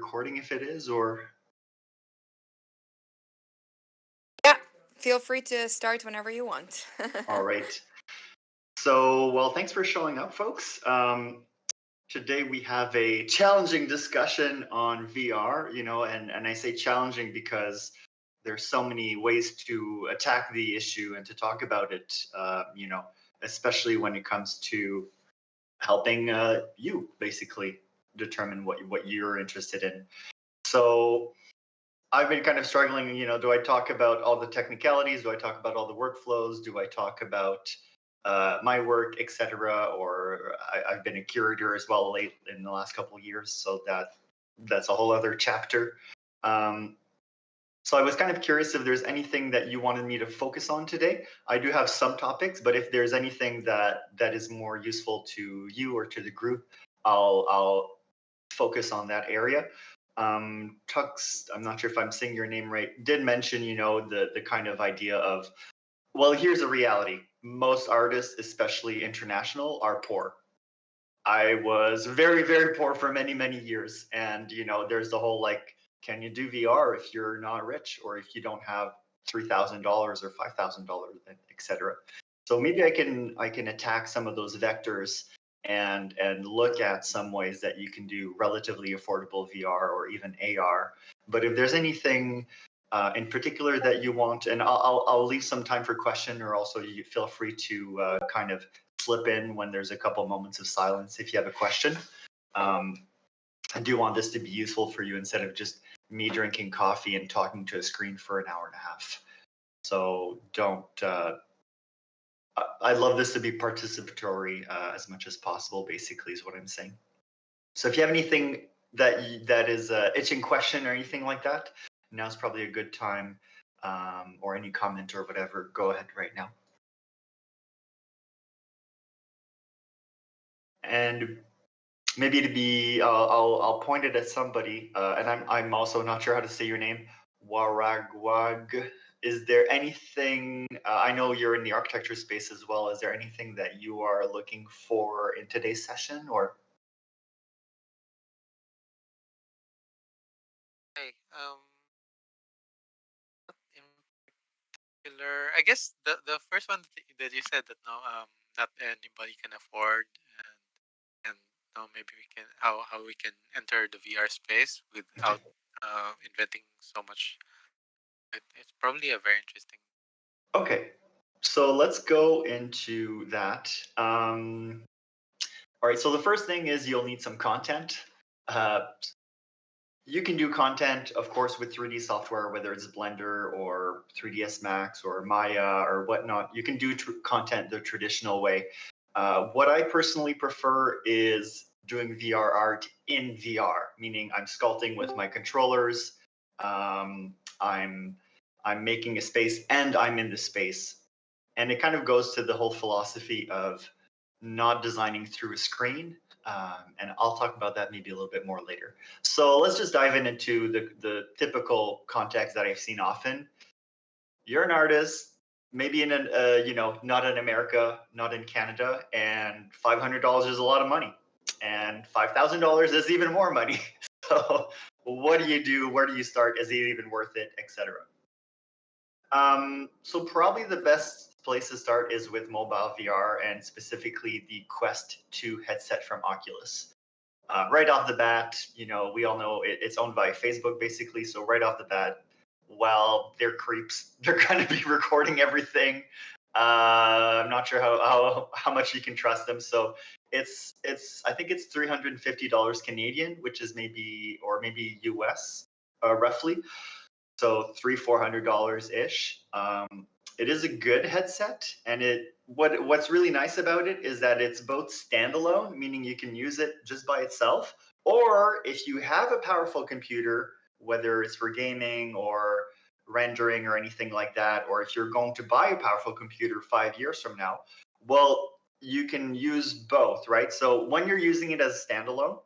recording if it is, or Yeah, feel free to start whenever you want. all right. So, well, thanks for showing up, folks. Today we have a challenging discussion on VR, and I say challenging because there's so many ways to attack the issue and to talk about it, especially when it comes to helping you basically determine what you're interested in. So I've been kind of struggling, do I talk about all the technicalities? Do I talk about all the workflows? Do I talk about my work, etc.? Or I've been a curator as well late in the last couple of years, so that's a whole other chapter. Um, so I was kind of curious if there's anything that you wanted me to focus on today. I do have some topics, but if there's anything that is more useful to you or to the group, I'll focus on that area. Tux, I'm not sure if I'm saying your name right, did mention, the kind of idea of, well, here's a reality. Most artists, especially international, are poor. I was very, very poor for many, many years. And, there's the whole like, can you do VR if you're not rich or if you don't have $3,000 or $5,000, etc. So maybe I can attack some of those vectors and look at some ways that you can do relatively affordable VR or even AR. But if there's anything in particular that you want, and I'll leave some time for question, or also you feel free to kind of slip in when there's a couple moments of silence if you have a question. I do want this to be useful for you instead of just me drinking coffee and talking to a screen for an hour and a half. So don't. I'd love this to be participatory as much as possible. Basically, is what I'm saying. So if you have anything that is itching question or anything like that, now's probably a good time. Or any comment or whatever, go ahead right now. And maybe to be, I'll point it at somebody, and I'm also not sure how to say your name, Waragwag. Is there anything? I know you're in the architecture space as well. Is there anything that you are looking for in today's session, or? Hey, in particular, I guess the first one that you said that no, not anybody can afford, and no, maybe we can how we can enter the VR space without inventing so much. It's probably a very interesting. Okay, so let's go into that. All right, so the first thing is you'll need some content. You can do content, of course, with 3D software, whether it's Blender or 3ds Max or Maya or whatnot. You can do content the traditional way. What I personally prefer is doing VR art in VR, meaning I'm sculpting with my controllers. I'm making a space and I'm in the space, and it kind of goes to the whole philosophy of not designing through a screen. And I'll talk about that maybe a little bit more later. So let's just dive into the typical context that I've seen often. You're an artist, maybe in an not in America, not in Canada, and $500 is a lot of money, and $5,000 is even more money. So what do you do? Where do you start? Is it even worth it, etc.? So probably the best place to start is with mobile VR and specifically the Quest 2 headset from Oculus. Right off the bat, we all know it's owned by Facebook basically. So right off the bat, well, they're creeps. They're going to be recording everything. I'm not sure how much you can trust them. So it's I think it's $350 Canadian, which is maybe US, roughly. So $300-400 ish. It is a good headset, and what's really nice about it is that it's both standalone, meaning you can use it just by itself, or if you have a powerful computer, whether it's for gaming or rendering or anything like that, or if you're going to buy a powerful computer 5 years from now, well, you can use both, right? So when you're using it as a standalone,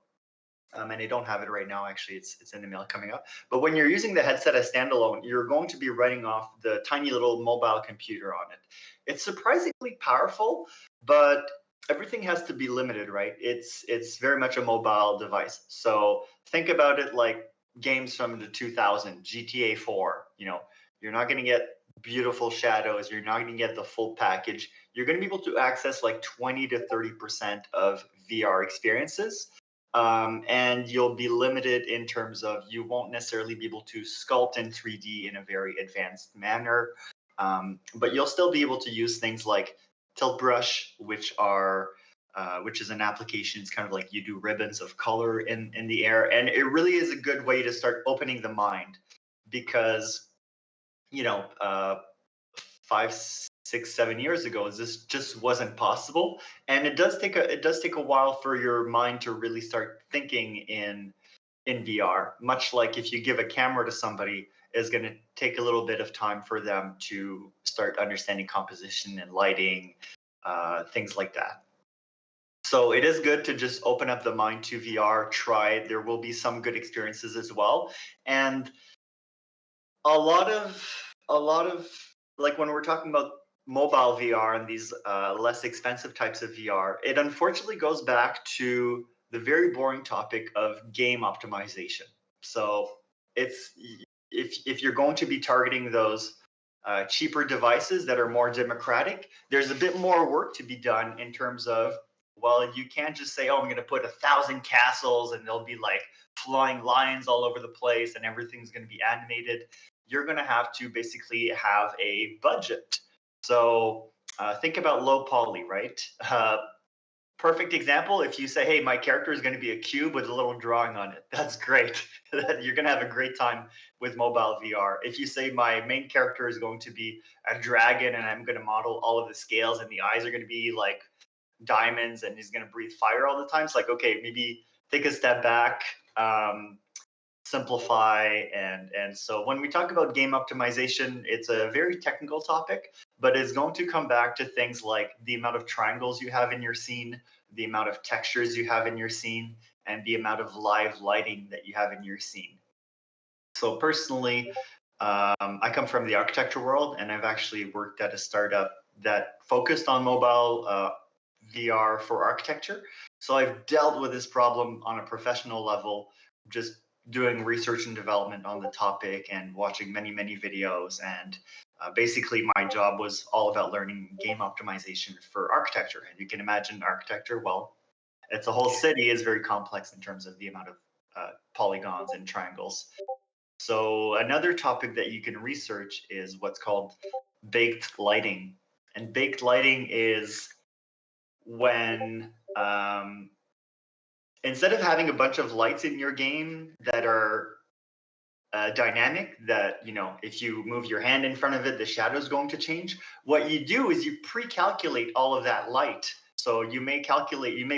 and I don't have it right now. Actually, it's in the mail coming up. But when you're using the headset as standalone, you're going to be running off the tiny little mobile computer on it. It's surprisingly powerful, but everything has to be limited, right? It's very much a mobile device. So think about it like games from the 2000, GTA 4. You're not going to get beautiful shadows. You're not going to get the full package. You're going to be able to access like 20 to 30% of VR experiences. And you'll be limited in terms of you won't necessarily be able to sculpt in 3D in a very advanced manner. But you'll still be able to use things like tilt brush, which is an application. It's kind of like you do ribbons of color in the air, and it really is a good way to start opening the mind, because 5, 6, 7 years ago, this just wasn't possible, and it does take a while for your mind to really start thinking in VR. Much like if you give a camera to somebody, is going to take a little bit of time for them to start understanding composition and lighting, things like that. So it is good to just open up the mind to VR, try it. There will be some good experiences as well. And a lot of like when we're talking about mobile VR and these less expensive types of VR, it unfortunately goes back to the very boring topic of game optimization. So it's if you're going to be targeting those cheaper devices that are more democratic, there's a bit more work to be done in terms of, well, you can't just say, oh, I'm going to put 1,000 castles and there'll be like flying lions all over the place and everything's going to be animated. You're going to have to basically have a budget. So think about low poly, right? Perfect example, if you say, hey, my character is going to be a cube with a little drawing on it, that's great. You're going to have a great time with mobile VR. If you say my main character is going to be a dragon and I'm going to model all of the scales and the eyes are going to be like diamonds and he's going to breathe fire all the time, it's like, okay, maybe take a step back, simplify. And so when we talk about game optimization, it's a very technical topic, but it's going to come back to things like the amount of triangles you have in your scene, the amount of textures you have in your scene, and the amount of live lighting that you have in your scene. So personally, I come from the architecture world, and I've actually worked at a startup that focused on mobile VR for architecture. So I've dealt with this problem on a professional level, just doing research and development on the topic and watching many, many videos. And basically, my job was all about learning game optimization for architecture. And you can imagine architecture, well, it's a whole city, is very complex in terms of the amount of polygons and triangles. So another topic that you can research is what's called baked lighting. And baked lighting is when instead of having a bunch of lights in your game that are dynamic, that if you move your hand in front of it, the shadow is going to change. What you do is you pre-calculate all of that light. So you may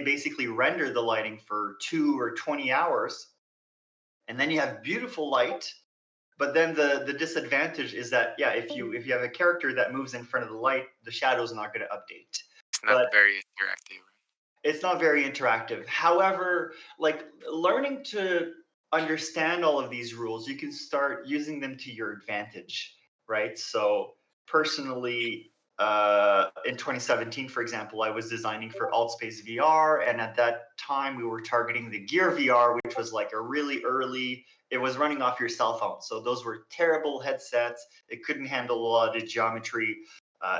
basically render the lighting for 2 or 20 hours, and then you have beautiful light. But then the disadvantage is that, yeah, if you have a character that moves in front of the light, the shadow's not going to update. It's not very interactive. It's not very interactive. However, like learning to understand all of these rules, you can start using them to your advantage, right? So personally, in 2017, for example, I was designing for Altspace VR, and at that time we were targeting the Gear VR, which was like a really early. It was running off your cell phone, so those were terrible headsets. It couldn't handle a lot of geometry.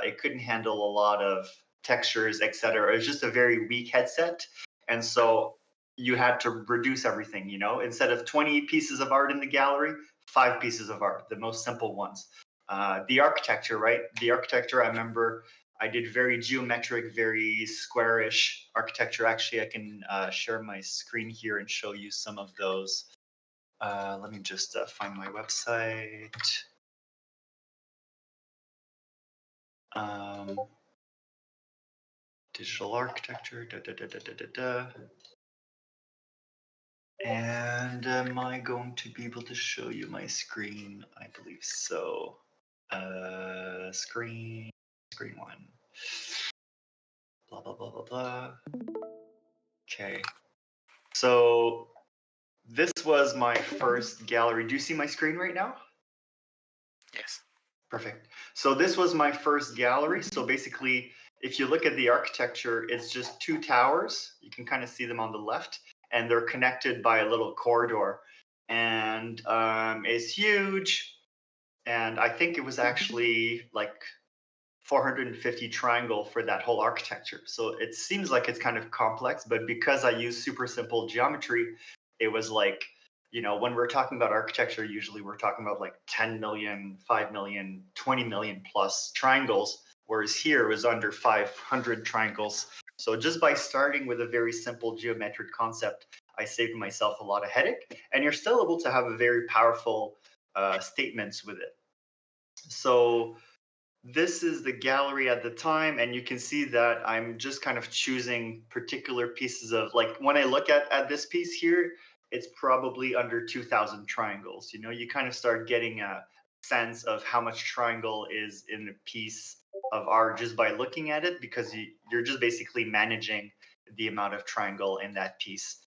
It couldn't handle a lot of textures, etc. It was just a very weak headset, and so you had to reduce everything. Instead of 20 pieces of art in the gallery, 5 pieces of art, the most simple ones. The architecture, right? The architecture, I remember I did very geometric, very squarish architecture. Actually, I can share my screen here and show you some of those. Let me just find my website. Digital architecture. And am I going to be able to show you my screen? I believe so. Screen 1. Blah, blah, blah, blah, blah. Okay. So this was my first gallery. Do you see my screen right now? Yes. Perfect. So this was my first gallery. So basically, if you look at the architecture, it's just two towers. You can kind of see them on the left, and they're connected by a little corridor. And it's huge. And I think it was actually like 450 triangle for that whole architecture. So it seems like it's kind of complex, but because I use super simple geometry, it was like, when we're talking about architecture, usually we're talking about like 10 million, 5 million, 20 million plus triangles, whereas here it was under 500 triangles. So just by starting with a very simple geometric concept, I saved myself a lot of headache, and you're still able to have a very powerful statements with it. So this is the gallery at the time, and you can see that I'm just kind of choosing particular pieces of, like, when I look at this piece here, it's probably under 2,000 triangles. You kind of start getting a sense of how much triangle is in a piece of art just by looking at it, because you're just basically managing the amount of triangle in that piece.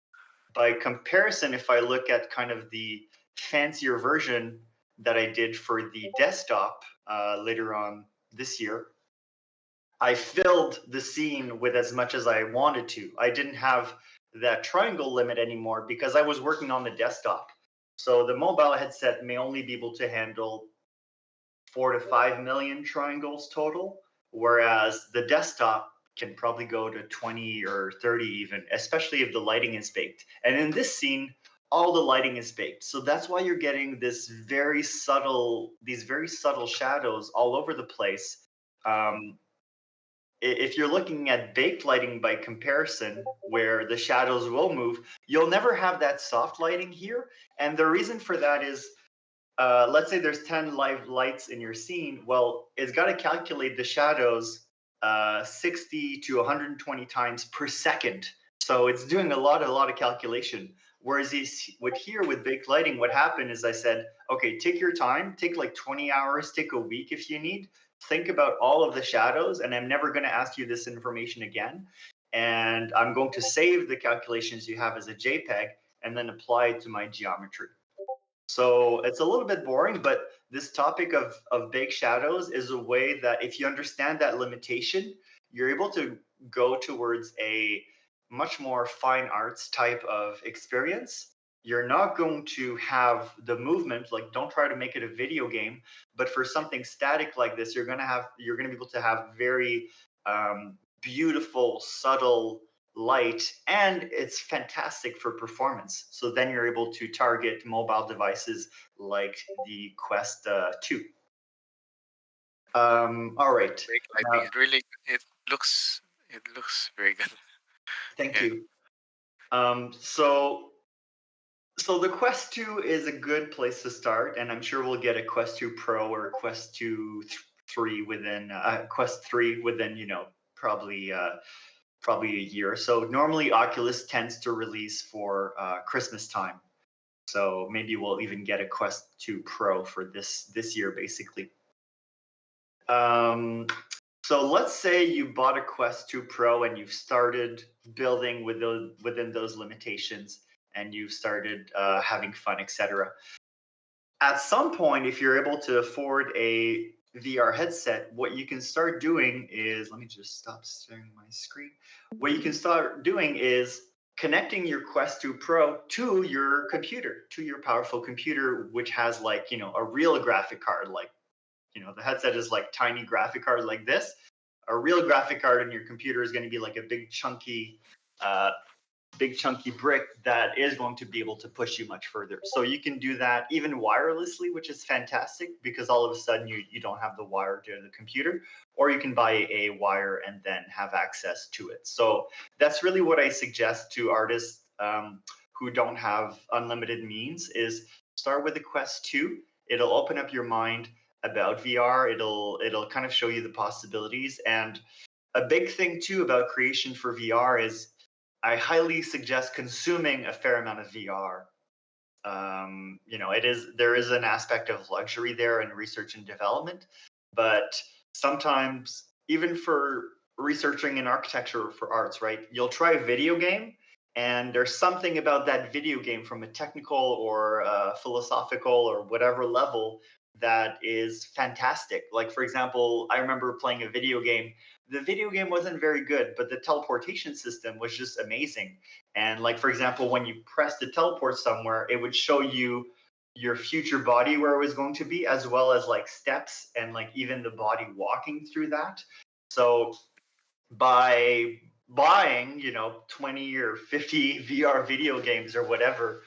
By comparison, if I look at kind of the fancier version that I did for the desktop later on this year, I filled the scene with as much as I wanted to. I didn't have that triangle limit anymore because I was working on the desktop. So the mobile headset may only be able to handle 4 to 5 million triangles total, whereas the desktop can probably go to 20 or 30 even, especially if the lighting is baked. And in this scene, all the lighting is baked. So that's why you're getting these very subtle shadows all over the place. Um, if you're looking at baked lighting by comparison, where the shadows will move, you'll never have that soft lighting here. And the reason for that is, let's say there's 10 live lights in your scene. Well, it's got to calculate the shadows 60 to 120 times per second. So it's doing a lot of calculation. Whereas with baked lighting, what happened is I said, okay, take your time, take like 20 hours, take a week if you need. Think about all of the shadows, and I'm never going to ask you this information again. And I'm going to save the calculations you have as a JPEG and then apply it to my geometry. So it's a little bit boring, but this topic of baked shadows is a way that if you understand that limitation, you're able to go towards a much more fine arts type of experience. You're not going to have the movement, like don't try to make it a video game, but for something static like this, you're gonna be able to have very beautiful, subtle light, and it's fantastic for performance. So then you're able to target mobile devices like the Quest 2. All right. I think it looks very good. Thank Yeah. you. So the Quest 2 is a good place to start, and I'm sure we'll get a Quest 2 Pro or Quest 2 3 within Quest 3 within probably a year or so. Normally, Oculus tends to release for Christmas time, so maybe we'll even get a Quest 2 Pro for this year, basically. So let's say you bought a Quest 2 Pro and you've started building within those limitations, and you've started having fun, etc. At some point, if you're able to afford a VR headset, what you can start doing is, let me just stop staring at my screen. What you can start doing is connecting your Quest 2 Pro to your computer, to your powerful computer, which has like, a real graphic card. Like, the headset is like tiny graphic card like this. A real graphic card in your computer is going to be like a big chunky brick that is going to be able to push you much further. So you can do that even wirelessly, which is fantastic because all of a sudden you don't have the wire to the computer, or you can buy a wire and then have access to it. So that's really what I suggest to artists who don't have unlimited means is start with the Quest 2. It'll open up your mind about VR. It'll kind of show you the possibilities. And a big thing too about creation for VR is I highly suggest consuming a fair amount of VR. There is an aspect of luxury there in research and development, but sometimes even for researching in architecture or for arts, right? You'll try a video game, and there's something about that video game from a technical or philosophical or whatever level that is fantastic. Like, for example, I remember playing a video game. The video game wasn't very good, but the teleportation system was just amazing. And like, for example, when you press to teleport somewhere, it would show you your future body where it was going to be, as well as like steps and like even the body walking through that. So by buying, 20 or 50 VR video games or whatever,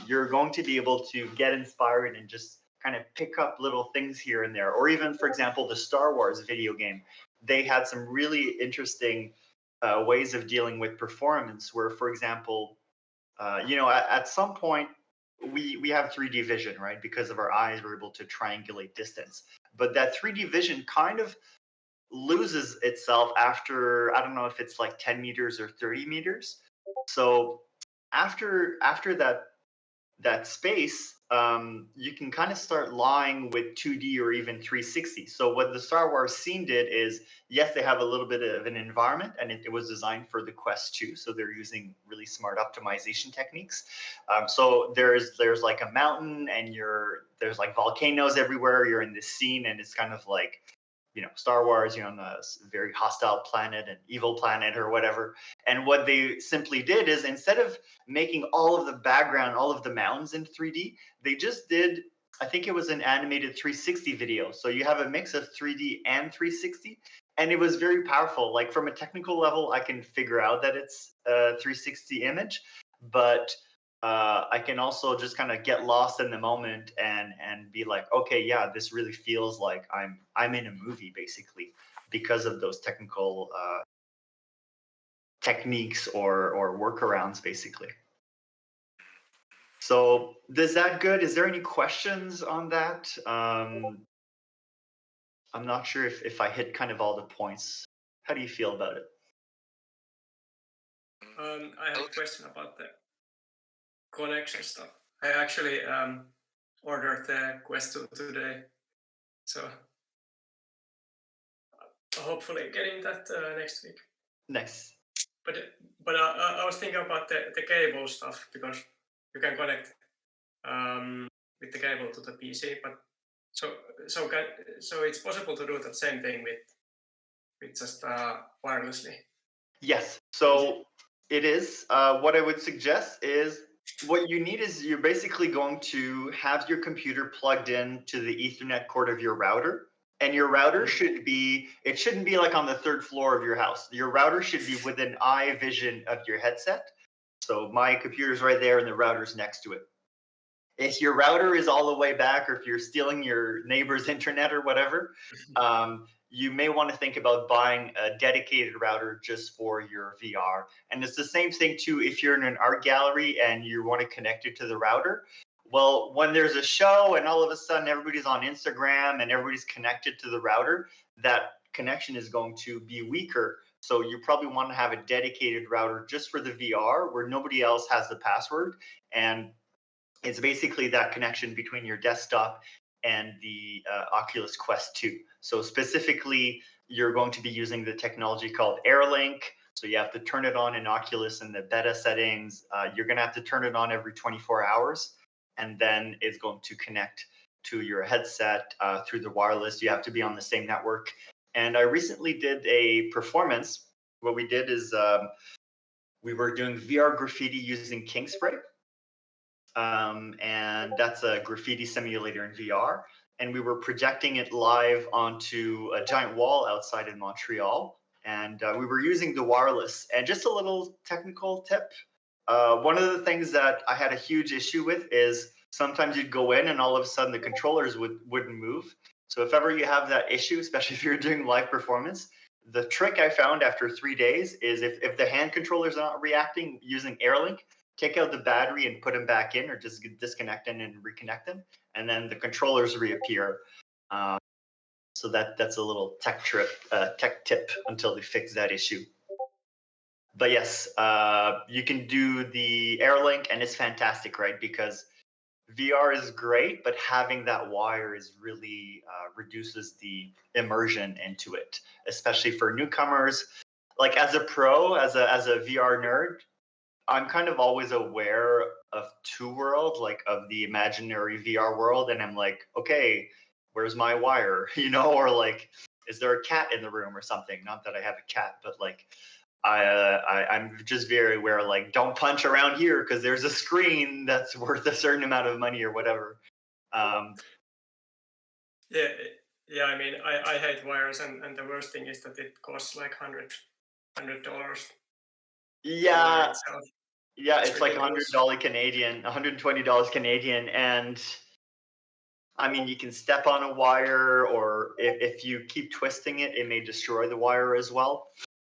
you're going to be able to get inspired and just kind of pick up little things here and there. Or even, for example, the Star Wars video game, they had some really interesting ways of dealing with performance. Where, for example, at some point we have 3D vision, right? Because of our eyes, we're able to triangulate distance. But that 3D vision kind of loses itself after, I don't know if it's like 10 meters or 30 meters. So after that space, you can kind of start lying with 2D or even 360. So what the Star Wars scene did is, yes, they have a little bit of an environment, and it was designed for the Quest 2. So they're using really smart optimization techniques. So there's like a mountain, and there's like volcanoes everywhere. You're in this scene, and it's kind of like, Star Wars, you're on a very hostile planet, an evil planet or whatever. And what they simply did is, instead of making all of the background, all of the mountains in 3D, they just did, I think it was an animated 360 video. So you have a mix of 3D and 360. And it was very powerful. Like, from a technical level, I can figure out that it's a 360 image, but I can also just kind of get lost in the moment and be like, okay, yeah, this really feels like I'm in a movie, basically, because of those technical techniques or workarounds, basically. So is that good? Is there any questions on that? I'm not sure if I hit kind of all the points. How do you feel about it? I have a question about the connection stuff. I actually ordered the Quest 2 today, so hopefully getting that next week. Nice. But I was thinking about the cable stuff, because you can connect with the cable to the PC, but so it's possible to do that same thing with just wirelessly. Yes. So it is. What I would suggest is, what you need is, you're basically going to have your computer plugged in to the Ethernet cord of your router. And your router shouldn't be like on the third floor of your house. Your router should be within eye vision of your headset. So my computer's right there and the router's next to it. If your router is all the way back, or if you're stealing your neighbor's internet or whatever, you may want to think about buying a dedicated router just for your VR. And it's the same thing too if you're in an art gallery and you want to connect it to the router. Well, when there's a show and all of a sudden everybody's on Instagram and everybody's connected to the router, that connection is going to be weaker. So you probably want to have a dedicated router just for the VR, where nobody else has the password. And it's basically that connection between your desktop and the Oculus Quest 2. So specifically, you're going to be using the technology called AirLink. So you have to turn it on in Oculus in the beta settings. You're going to have to turn it on every 24 hours, and then it's going to connect to your headset through the wireless. You have to be on the same network. And I recently did a performance. What we did is we were doing VR graffiti using King Spray. And that's a graffiti simulator in VR. And we were projecting it live onto a giant wall outside in Montreal. And we were using the wireless. And just a little technical tip. One of the things that I had a huge issue with is, sometimes you'd go in and all of a sudden the controllers wouldn't move. So if ever you have that issue, especially if you're doing live performance, the trick I found after 3 days is, if the hand controllers are not reacting, using AirLink, take out the battery and put them back in, or just disconnect them and reconnect them, and then the controllers reappear. So that's a little tech tip until they fix that issue. But yes, you can do the AirLink, and it's fantastic, right? Because VR is great, but having that wire is really reduces the immersion into it, especially for newcomers. Like, as a pro, as a VR nerd, I'm kind of always aware two world, like of the imaginary VR world, and I'm like, okay, where's my wire? Or like, is there a cat in the room or something? Not that I have a cat, but like, I'm just very aware, like, don't punch around here because there's a screen that's worth a certain amount of money or whatever. Yeah. I mean, I hate wires, and the worst thing is that it costs like $100. Yeah, Itself. yeah, it's like ridiculous. $100 Canadian, $120 Canadian, and I mean, you can step on a wire, or if you keep twisting it, it may destroy the wire as well.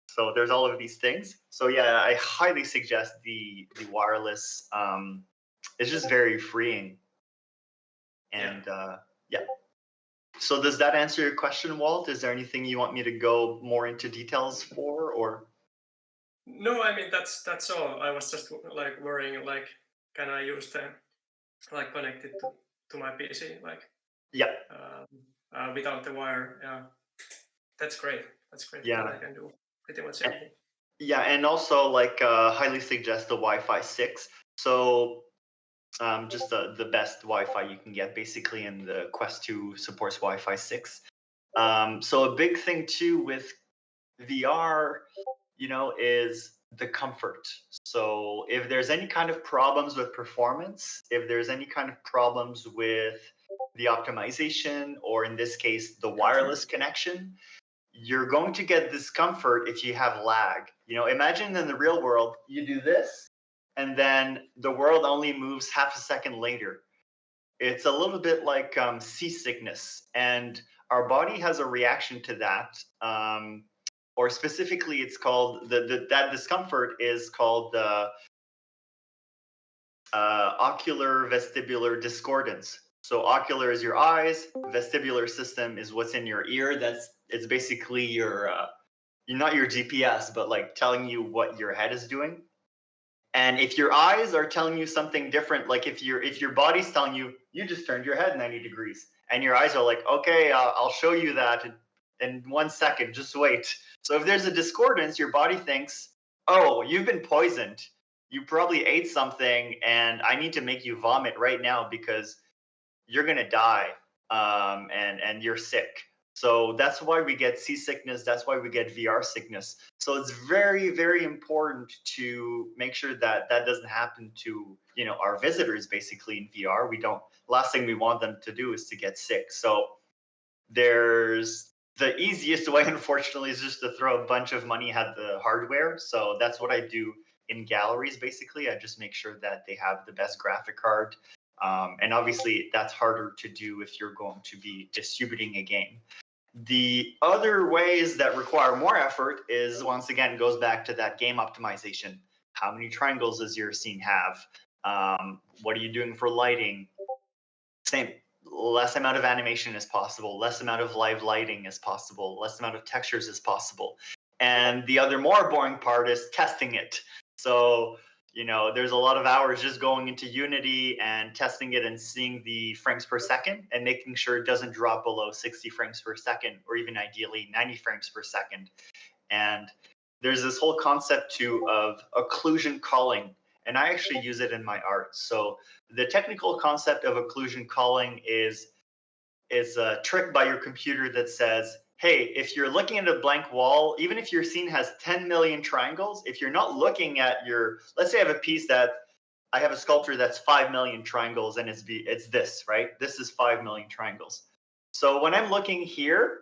So there's all of these things. So yeah, I highly suggest the wireless. It's just very freeing. And yeah. So does that answer your question, Walt? Is there anything you want me to go more into details for, or? No, I mean that's all. I was just like worrying, like, can I use the like connect it to my PC, like Yeah. without the wire? Yeah, that's great. That's great. Yeah. Then I can do pretty much anything. Yeah, and also like highly suggest the Wi-Fi 6. So just the best Wi-Fi you can get basically, and the Quest 2 supports Wi-Fi 6. So a big thing too with VR, is the comfort. So if there's any kind of problems with performance, if there's any kind of problems with the optimization, or in this case, the wireless connection, you're going to get discomfort if you have lag. Imagine in the real world, you do this, and then the world only moves half a second later. It's a little bit like seasickness, and our body has a reaction to that. Or specifically, it's called that discomfort is called the ocular vestibular discordance. So ocular is your eyes, vestibular system is what's in your ear. It's basically your not your GPS, but like telling you what your head is doing. And if your eyes are telling you something different, like if your body's telling you just turned your head 90 degrees, and your eyes are like, okay, I'll show you that in 1 second, just wait. So if there's a discordance, your body thinks, oh, you've been poisoned. You probably ate something, and I need to make you vomit right now because you're gonna die, and you're sick. So that's why we get seasickness. That's why we get VR sickness. So it's very, very important to make sure that that doesn't happen to our visitors. Basically, in VR, we don't. Last thing we want them to do is to get sick. So there's the easiest way, unfortunately, is just to throw a bunch of money at the hardware. So that's what I do in galleries. Basically, I just make sure that they have the best graphic card. And obviously, that's harder to do if you're going to be distributing a game. The other ways that require more effort is, once again, goes back to that game optimization. How many triangles does your scene have? What are you doing for lighting? Same, less amount of animation as possible, less amount of live lighting as possible, less amount of textures as possible. And the other more boring part is testing it. So there's a lot of hours just going into Unity and testing it and seeing the frames per second and making sure it doesn't drop below 60 frames per second, or even ideally 90 frames per second. And there's this whole concept too of occlusion calling, and I actually use it in my art. So the technical concept of occlusion calling is a trick by your computer that says, hey, if you're looking at a blank wall, even if your scene has 10 million triangles, if you're not looking at let's say I have a piece that I have a sculpture that's 5 million triangles, and it's this, right? This is 5 million triangles. So when I'm looking here,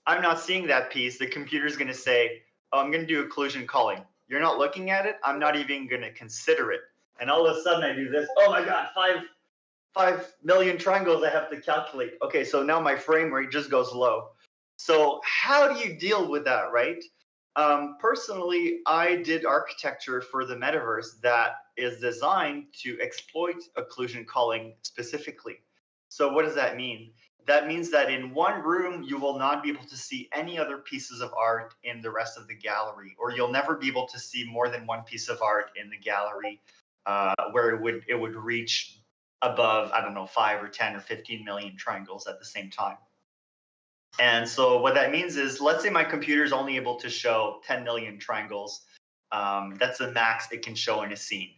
I'm not seeing that piece. The computer's going to say, oh, I'm going to do occlusion calling. You're not looking at it. I'm not even going to consider it. And all of a sudden I do this. Oh my God, 5 million triangles I have to calculate. Okay, so now my frame rate just goes low. So how do you deal with that, right? Personally, I did architecture for the metaverse that is designed to exploit occlusion calling specifically. So what does that mean? That means that in one room, you will not be able to see any other pieces of art in the rest of the gallery, or you'll never be able to see more than one piece of art in the gallery where it would reach above, I don't know, 5 or 10 or 15 million triangles at the same time. And so what that means is, let's say my computer is only able to show 10 million triangles. That's the max it can show in a scene.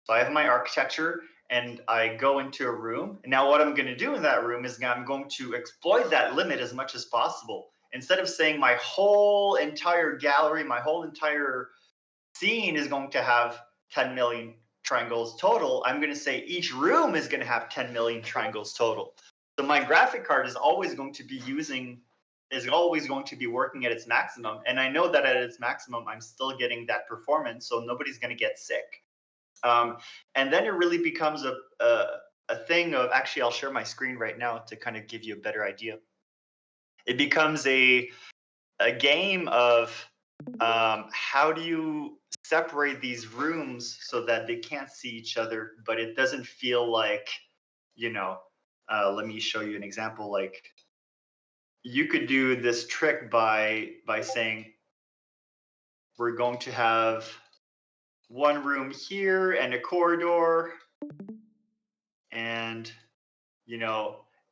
So I have my architecture and I go into a room. And now what I'm going to do in that room is I'm going to exploit that limit as much as possible. Instead of saying my whole entire gallery, my whole entire scene is going to have 10 million triangles total, I'm going to say each room is going to have 10 million triangles total. So my graphic card is always going to be working at its maximum. And I know that at its maximum, I'm still getting that performance, so nobody's going to get sick. And then it really becomes a thing of, actually, I'll share my screen right now to kind of give you a better idea. It becomes a game of how do you separate these rooms so that they can't see each other, but it doesn't feel like, let me show you an example. Like, you could do this trick by saying, we're going to have one room here and a corridor. And,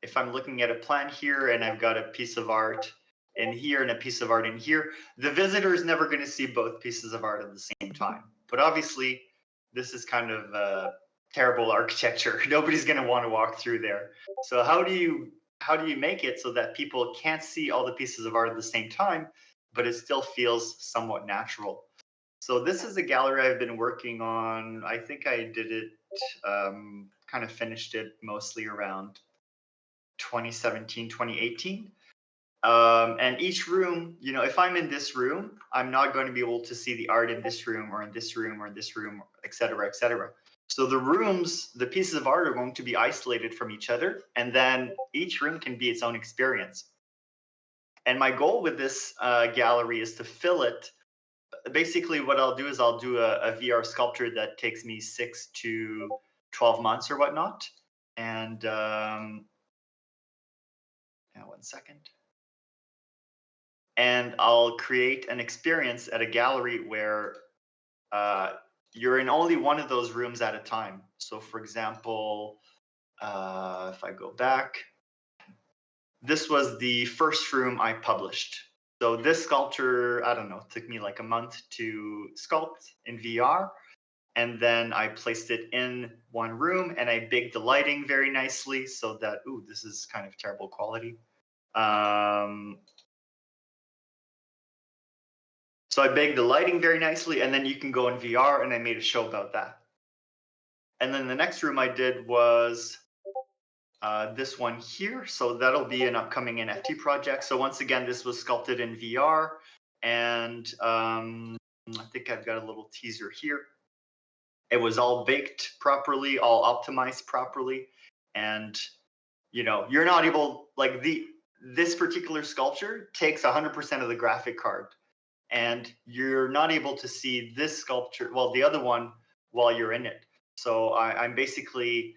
if I'm looking at a plan here and I've got a piece of art in here and a piece of art in here, the visitor is never going to see both pieces of art at the same time. But obviously, this is kind of terrible architecture. Nobody's going to want to walk through there. So how do you make it so that people can't see all the pieces of art at the same time, but it still feels somewhat natural? So this is a gallery I've been working on. I think I did it, kind of finished it mostly around 2017, 2018. And each room, if I'm in this room, I'm not going to be able to see the art in this room or in this room or in this room, et cetera, et cetera. So the pieces of art are going to be isolated from each other, and then each room can be its own experience. And my goal with this gallery is to fill it. Basically, what I'll do is I'll do a VR sculpture that takes me 6 to 12 months or whatnot. And one second. And I'll create an experience at a gallery where you're in only one of those rooms at a time. So for example, if I go back, this was the first room I published. So this sculpture, I don't know, took me like a month to sculpt in VR. And then I placed it in one room and I baked the lighting very nicely so that, this is kind of terrible quality. So I baked the lighting very nicely, and then you can go in VR, and I made a show about that. And then the next room I did was this one here. So that'll be an upcoming NFT project. So once again, this was sculpted in VR, and I think I've got a little teaser here. It was all baked properly, all optimized properly, and you're not able, like, this particular sculpture takes 100% of the graphic card. And you're not able to see this sculpture, well, the other one, while you're in it. So I'm basically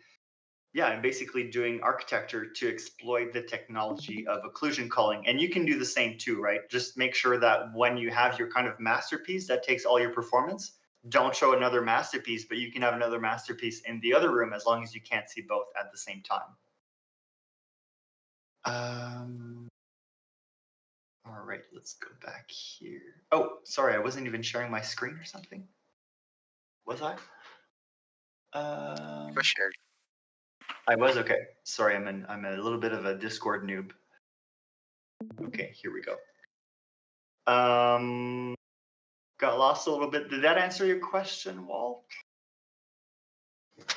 doing architecture to exploit the technology of occlusion calling. And you can do the same too, right? Just make sure that when you have your kind of masterpiece that takes all your performance, don't show another masterpiece, but you can have another masterpiece in the other room as long as you can't see both at the same time. All right, let's go back here. Oh, sorry, I wasn't even sharing my screen or something. Was I? Was shared. I was, okay. Sorry, I'm a little bit of a Discord noob. Okay, here we go. Got lost a little bit. Did that answer your question, Walt?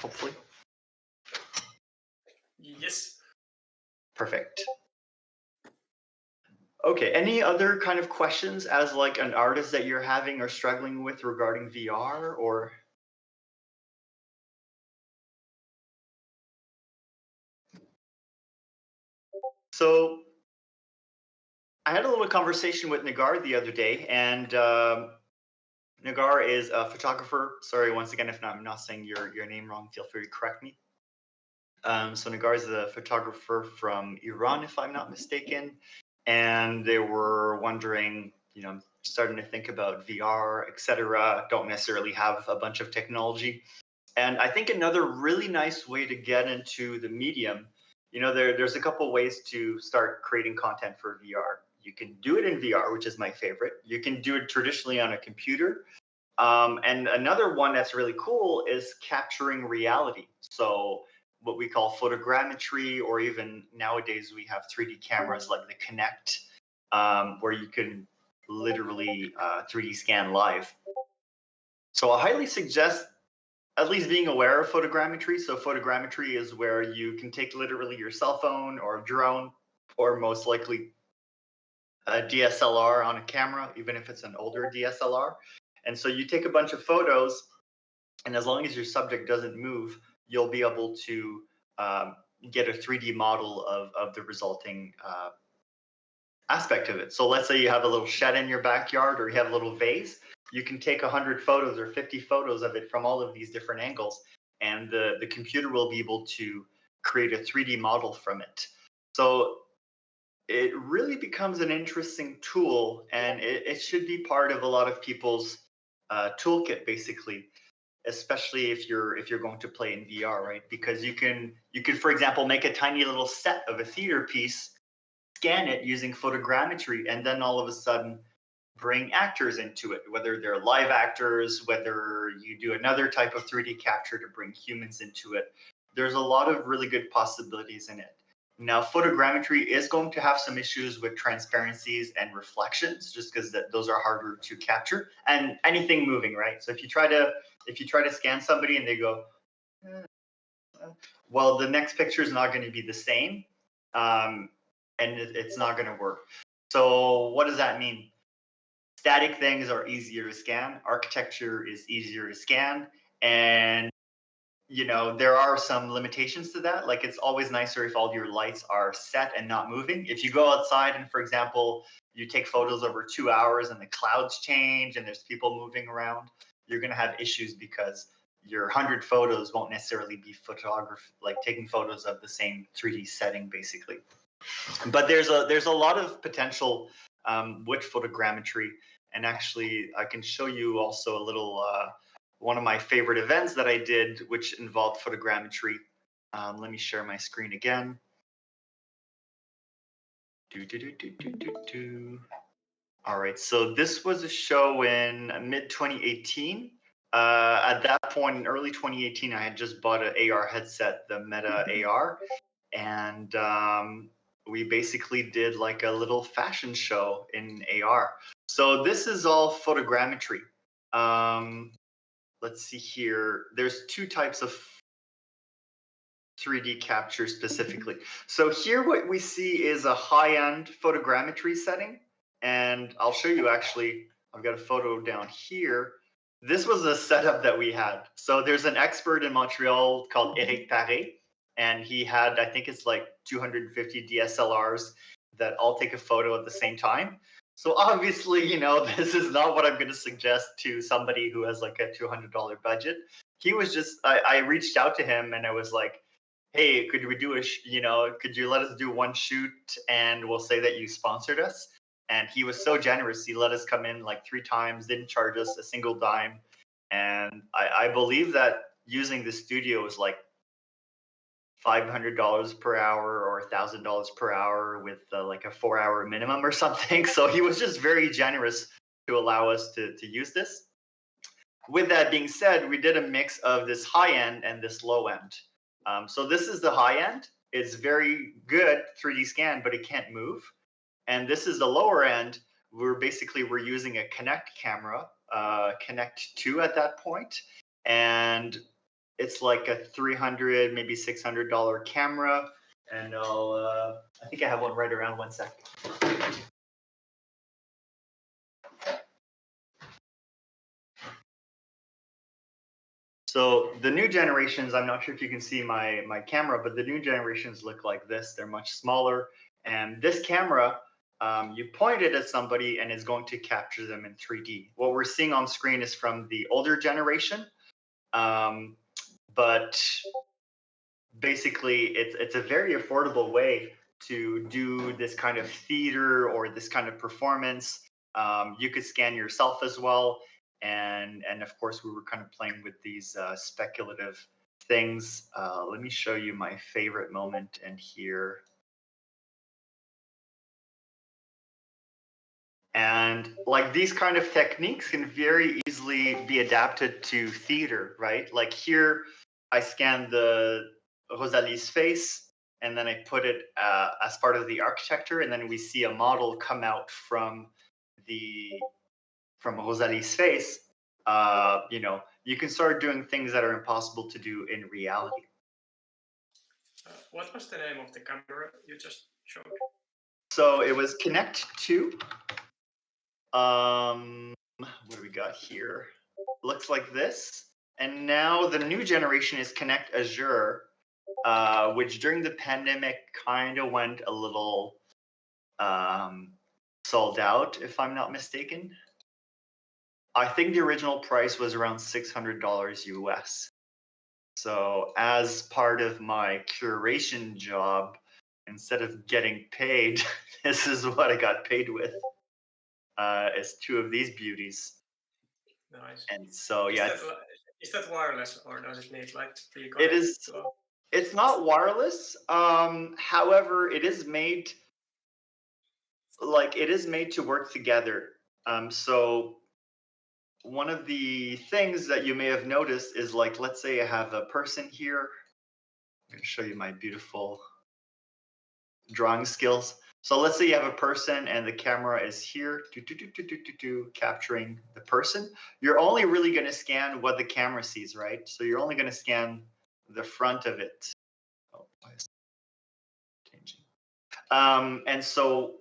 Hopefully. Yes. Perfect. Okay, any other kind of questions as like an artist that you're having or struggling with regarding VR or? So I had a little conversation with Nagar the other day, and Nagar is a photographer. Sorry, once again, if I'm not saying your name wrong, feel free to correct me. So Nagar is a photographer from Iran, if I'm not mistaken. And they were wondering, starting to think about VR, etc. Don't necessarily have a bunch of technology. And I think another really nice way to get into the medium, there's a couple ways to start creating content for VR. You can do it in VR, which is my favorite. You can do it traditionally on a computer. And another one that's really cool is capturing reality. So what we call photogrammetry, or even nowadays we have 3D cameras like the Kinect, where you can literally 3D scan live. So I highly suggest at least being aware of photogrammetry. So photogrammetry is where you can take literally your cell phone or a drone, or most likely a DSLR on a camera, even if it's an older DSLR. And so you take a bunch of photos, and as long as your subject doesn't move, you'll be able to get a 3D model of the resulting aspect of it. So let's say you have a little shed in your backyard, or you have a little vase. You can take 100 photos or 50 photos of it from all of these different angles, and the computer will be able to create a 3D model from it. So it really becomes an interesting tool, and it should be part of a lot of people's toolkit, basically, especially if you're going to play in VR, right? Because you could, for example, make a tiny little set of a theater piece, scan it using photogrammetry, and then all of a sudden bring actors into it, whether they're live actors, whether you do another type of 3D capture to bring humans into it. There's a lot of really good possibilities in it. Now, photogrammetry is going to have some issues with transparencies and reflections, just because those are harder to capture, and anything moving, right? So if you try to scan somebody and they go, well, the next picture is not going to be the same, and it's not going to work. So what does that mean? Static things are easier to scan. Architecture is easier to scan, and there are some limitations to that. Like, it's always nicer if all your lights are set and not moving. If you go outside and, for example, you take photos over 2 hours and the clouds change and there's people moving around, you're going to have issues, because your 100 photos won't necessarily be taking photos of the same 3D setting, basically. But there's a lot of potential with photogrammetry, and actually I can show you also a little one of my favorite events that I did, which involved photogrammetry. Let me share my screen again. All right, so this was a show in mid 2018. At that point, in early 2018, I had just bought an AR headset, the Meta AR, and we basically did like a little fashion show in AR. So this is all photogrammetry. Let's see here. There's two types of 3D capture specifically. So here what we see is a high-end photogrammetry setting. And I'll show you, actually, I've got a photo down here. This was a setup that we had. So there's an expert in Montreal called Eric Paré, and he had, I think it's like 250 DSLRs that all take a photo at the same time. So obviously, this is not what I'm going to suggest to somebody who has like a $200 budget. He was just, I reached out to him and I was like, hey, could we do could you let us do one shoot and we'll say that you sponsored us? And he was so generous. He let us come in like 3 times, didn't charge us a single dime. And I believe that using the studio is like $500 per hour or $1,000 per hour with like a 4-hour minimum or something. So he was just very generous to allow us to use this. With that being said, we did a mix of this high end and this low end. So this is the high end. It's very good 3D scan, but it can't move. And this is the lower end. We're using a Kinect camera, Kinect 2 at that point. And it's like a $300, maybe $600 camera. And I think I have one right around 1 sec. So the new generations, I'm not sure if you can see my camera, but the new generations look like this. They're much smaller. And this camera, you point it at somebody and it's going to capture them in 3D. What we're seeing on screen is from the older generation. But basically, it's a very affordable way to do this kind of theater or this kind of performance. You could scan yourself as well. And of course, we were kind of playing with these speculative things. Let me show you my favorite moment in here. And like these kind of techniques can very easily be adapted to theater, right? Like here, I scan the Rosalie's face, and then I put it as part of the architecture, and then we see a model come out from Rosalie's face. You can start doing things that are impossible to do in reality. What was the name of the camera you just showed? So it was Connect 2. What do we got here? Looks like this. And now the new generation is Connect Azure, which during the pandemic kind of went a little sold out, if I'm not mistaken. I think the original price was around $600 US. So as part of my curation job, instead of getting paid, this is what I got paid with. Is two of these beauties. Nice. And so yeah, is that wireless, or does it need like to be it connected is. to It's not wireless. However, it is made to work together. So one of the things that you may have noticed is like, let's say I have a person here. I'm going to show you my beautiful drawing skills. So let's say you have a person and the camera is here, capturing the person. You're only really going to scan what the camera sees, right? So you're only going to scan the front of it. Oh, why is it changing? And so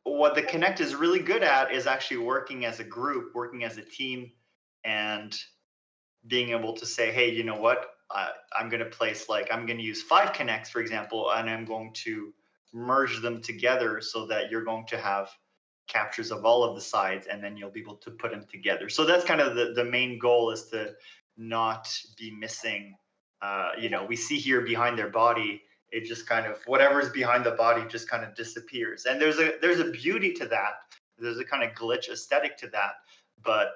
what the Connect is really good at is actually working as a group, working as a team, and being able to say, hey, you know what? I'm going to use 5 Connects, for example, and I'm going to merge them together so that you're going to have captures of all of the sides, and then you'll be able to put them together. So that's kind of the main goal, is to not be missing. We see here behind their body, it just kind of, whatever's behind the body just kind of disappears. And there's a beauty to that. There's a kind of glitch aesthetic to that. But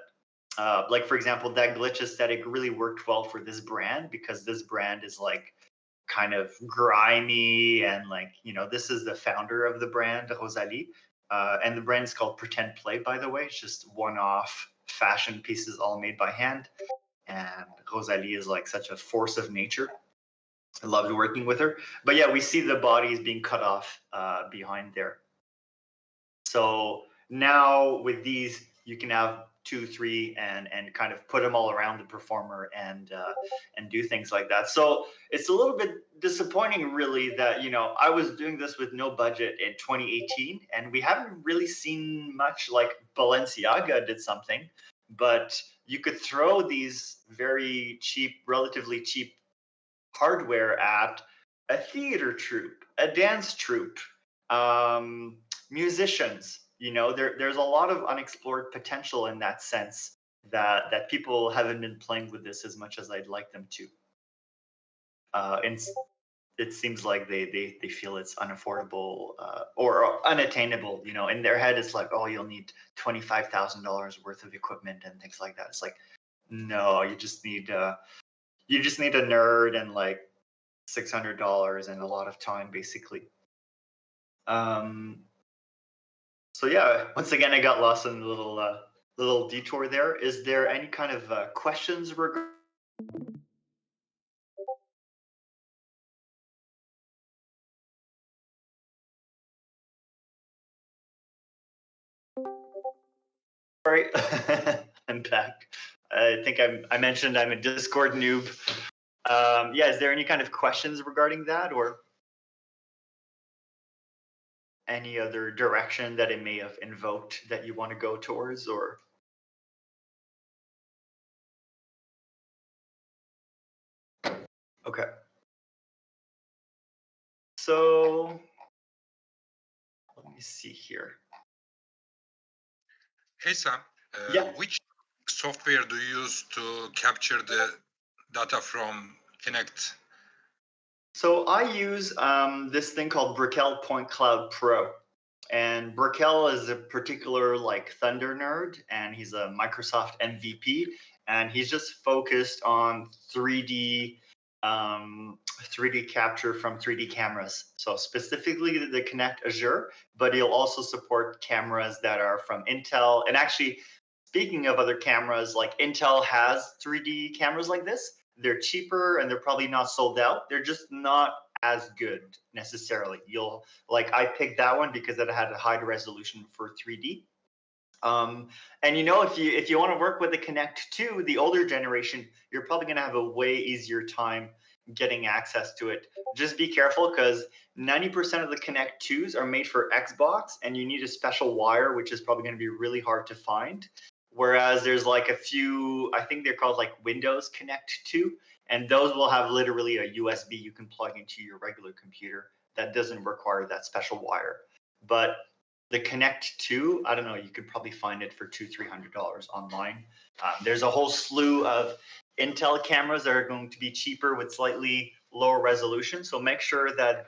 like, for example, that glitch aesthetic really worked well for this brand, because this brand is like kind of grimy, and like, this is the founder of the brand, Rosalie. And the brand is called Pretend Play, by the way. It's just one-off fashion pieces all made by hand. And Rosalie is like such a force of nature. I loved working with her. But yeah, we see the bodies being cut off behind there. So now with these, you can have 2, 3, and kind of put them all around the performer, and do things like that. So it's a little bit disappointing, really, that I was doing this with no budget in 2018, and we haven't really seen much. Like Balenciaga did something, but you could throw these very cheap, relatively cheap hardware at a theater troupe, a dance troupe, musicians. There's a lot of unexplored potential in that sense, that people haven't been playing with this as much as I'd like them to. And it seems like they feel it's unaffordable, or unattainable. In their head, it's like, oh, you'll need $25,000 worth of equipment and things like that. It's like, no, you just need a nerd and like $600 and a lot of time, basically. So yeah, once again, I got lost in the little detour there. Is there any kind of questions regarding? Sorry, I'm back. I think I mentioned I'm a Discord noob. Yeah, is there any kind of questions regarding that, or any other direction that it may have invoked that you want to go towards, or? Okay. So let me see here. Hey Sam, Yeah. which software do you use to capture the data from Kinect? So I use this thing called Brickell Point Cloud Pro. And Brickell is a particular like Thunder nerd, and he's a Microsoft MVP, and he's just focused on 3D 3D capture from 3D cameras. So specifically the Connect Azure, but it'll also support cameras that are from Intel. And actually, speaking of other cameras, like Intel has 3D cameras like this. They're cheaper and they're probably not sold out. They're just not as good necessarily. You'll like I picked that one because it had a high resolution for 3D. And you know, if you want to work with the Connect 2, the older generation, you're probably going to have a way easier time getting access to it. Just be careful because 90% of the Connect 2s are made for Xbox, and you need a special wire, which is probably going to be really hard to find. Whereas there's like a few, I think they're called like Windows Connect 2, and those will have literally a USB you can plug into your regular computer that doesn't require that special wire. But the Connect 2, I don't know, you could probably find it for $200-300 online. There's a whole slew of Intel cameras that are going to be cheaper with slightly lower resolution. So make sure that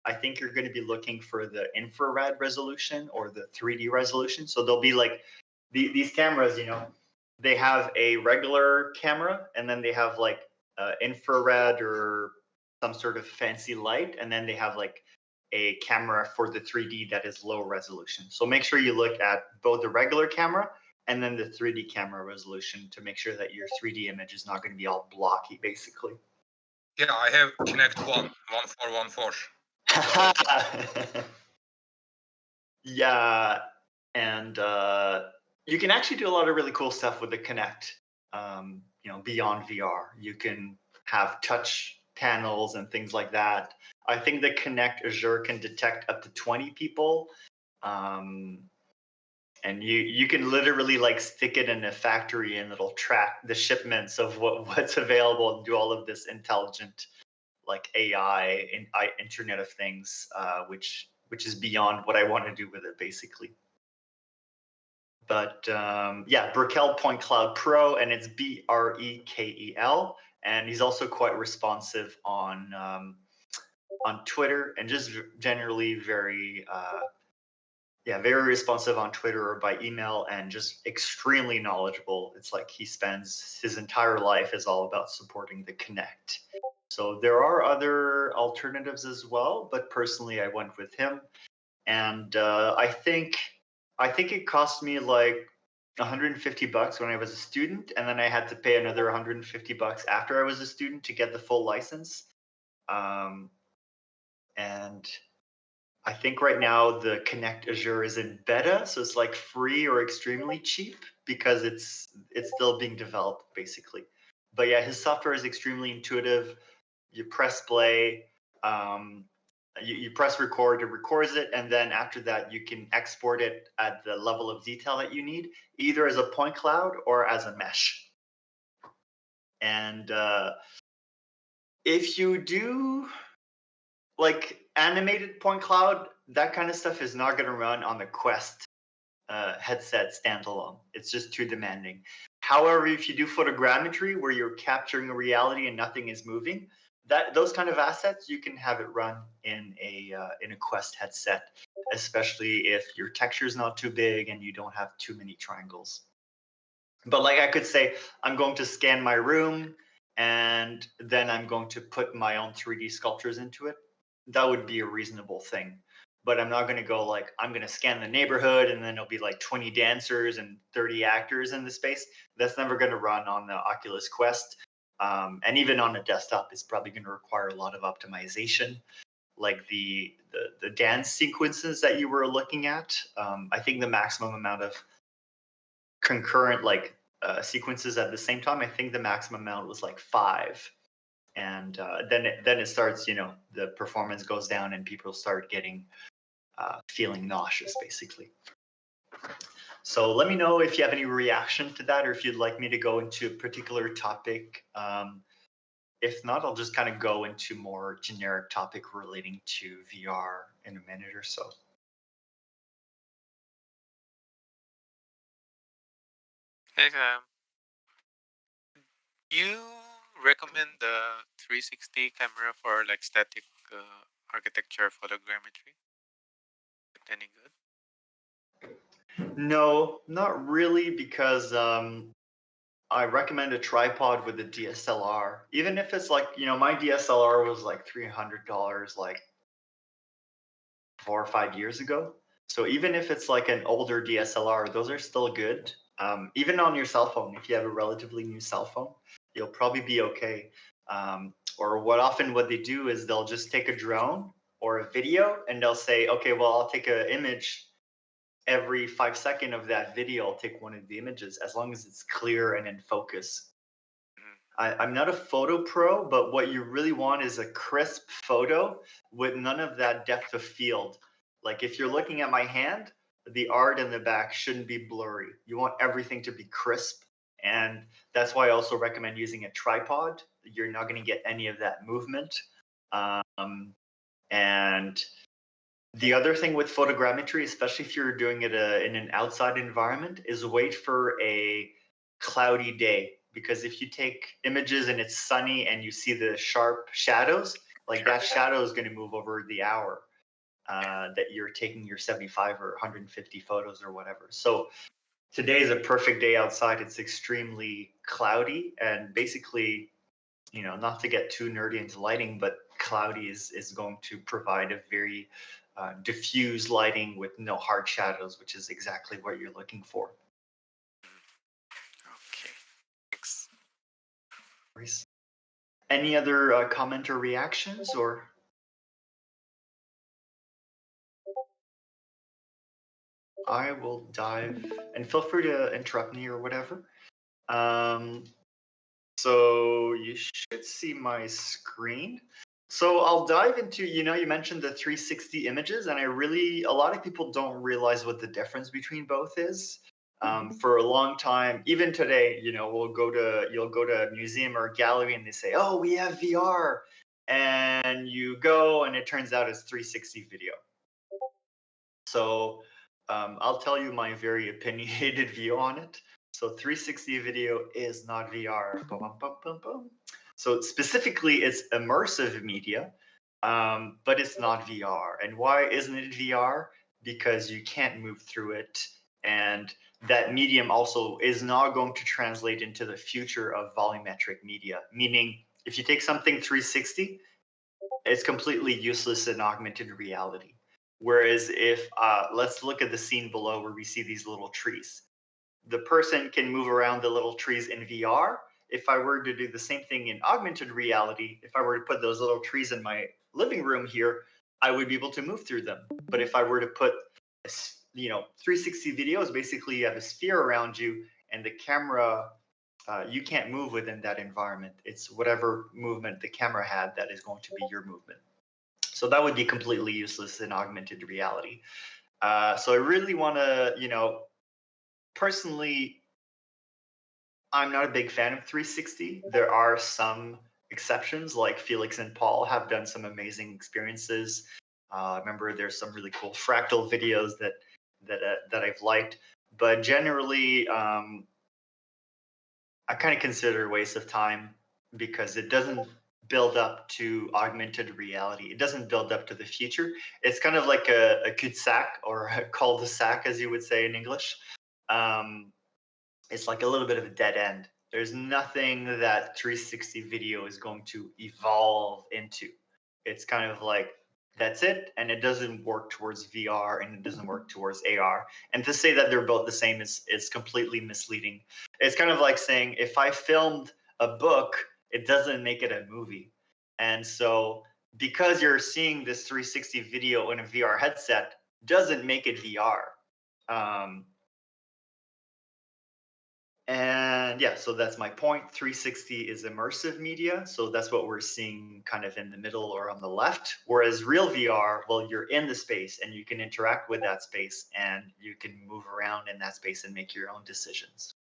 I think you're going to be looking for the infrared resolution or the 3D resolution. So they'll be like these cameras, you know, they have a regular camera and then they have like infrared or some sort of fancy light, and then they have like a camera for the 3D that is low resolution. So make sure you look at both the regular camera and then the 3D camera resolution to make sure that your 3D image is not going to be all blocky, basically. Yeah, I have Connect 1414. Yeah, and you can actually do a lot of really cool stuff with the Connect. You know, beyond VR, you can have touch panels and things like that. I think the Connect Azure can detect up to 20 people. And you can literally like stick it in a factory and it'll track the shipments of what's available and do all of this intelligent like AI and Internet of Things, which is beyond what I want to do with it basically. But yeah, Brekel Point Cloud Pro, and it's BREKEL, and he's also quite responsive on Twitter and just generally very very responsive on Twitter or by email, and just extremely knowledgeable. It's like he spends his entire life is all about supporting the Connect. So there are other alternatives as well, but personally I went with him. And I think it cost me like $150 when I was a student, and then I had to pay another $150 after I was a student to get the full license. And I think right now the Connect Azure is in beta, so it's like free or extremely cheap because it's still being developed basically. But yeah, his software is extremely intuitive. You press play, you press record, it records it, and then after that you can export it at the level of detail that you need, either as a point cloud or as a mesh. And if you do like animated point cloud, that kind of stuff is not going to run on the Quest headset standalone. It's just too demanding. However, if you do photogrammetry where you're capturing a reality and nothing is moving, those kind of assets, you can have it run in a Quest headset, especially if your texture is not too big and you don't have too many triangles. But like I could say, I'm going to scan my room and then I'm going to put my own 3D sculptures into it. That would be a reasonable thing. But I'm not going to go like, I'm going to scan the neighborhood and then it'll be like 20 dancers and 30 actors in the space. That's never going to run on the Oculus Quest. And even on a desktop, it's probably going to require a lot of optimization. Like the dance sequences that you were looking at, I think the maximum amount of concurrent like sequences at the same time, I think the maximum amount was like 5. And then it starts, you know, the performance goes down and people start getting feeling nauseous basically. So let me know if you have any reaction to that, or if you'd like me to go into a particular topic. If not, I'll just kind of go into more generic topic relating to VR in a minute or so. Okay, you recommend the 360 camera for like static architecture photogrammetry? Any good? No, not really, because I recommend a tripod with a DSLR, even if it's like, my DSLR was like $300 like 4 or 5 years ago. So even if it's like an older DSLR, those are still good. Even on your cell phone, if you have a relatively new cell phone, you'll probably be okay. Or what they do is they'll just take a drone or a video and they'll say, okay, well, I'll take an image every 5 seconds of that video. I'll take one of the images as long as it's clear and in focus. I'm not a photo pro, but what you really want is a crisp photo with none of that depth of field. Like if you're looking at my hand, the art in the back shouldn't be blurry. You want everything to be crisp. And that's why I also recommend using a tripod. You're not going to get any of that movement. And the other thing with photogrammetry, especially if you're doing it in an outside environment, is wait for a cloudy day. Because if you take images and it's sunny and you see the sharp shadows, like that shadow is going to move over the hour that you're taking your 75 or 150 photos or whatever. So today is a perfect day outside. It's extremely cloudy and basically, not to get too nerdy into lighting, but cloudy is going to provide a very diffuse lighting with no hard shadows, which is exactly what you're looking for. Okay. Thanks. Any other comment or reactions, or? I will dive, and feel free to interrupt me or whatever. So you should see my screen. So I'll dive into, you mentioned the 360 images, and a lot of people don't realize what the difference between both is. For a long time, even today, you'll go to a museum or a gallery and they say, oh, we have VR. And you go and it turns out it's 360 video. So I'll tell you my very opinionated view on it. So 360 video is not VR. Boom, boom, boom, boom. So specifically, it's immersive media, but it's not VR. And why isn't it VR? Because you can't move through it. And that medium also is not going to translate into the future of volumetric media. Meaning, if you take something 360, it's completely useless in augmented reality. Whereas if, let's look at the scene below where we see these little trees. The person can move around the little trees in VR. If I were to do the same thing in augmented reality, if I were to put those little trees in my living room here, I would be able to move through them. But if I were to put, 360 videos, basically you have a sphere around you and the camera, you can't move within that environment. It's whatever movement the camera had that is going to be your movement. So that would be completely useless in augmented reality. So I really want to, personally, I'm not a big fan of 360. There are some exceptions, like Felix and Paul have done some amazing experiences. Remember, there's some really cool fractal videos that I've liked. But generally, I kind of consider it a waste of time because it doesn't build up to augmented reality. It doesn't build up to the future. It's kind of like a cul-de-sac or a cul-de-sac, as you would say in English. It's like a little bit of a dead end. There's nothing that 360 video is going to evolve into. It's kind of like, that's it, and it doesn't work towards VR and it doesn't work towards AR. And to say that they're both the same is completely misleading. It's kind of like saying, if I filmed a book, it doesn't make it a movie. And so because you're seeing this 360 video in a VR headset doesn't make it VR. And yeah, so that's my point. 360 is immersive media. So that's what we're seeing kind of in the middle or on the left. Whereas real VR, well, you're in the space and you can interact with that space and you can move around in that space and make your own decisions.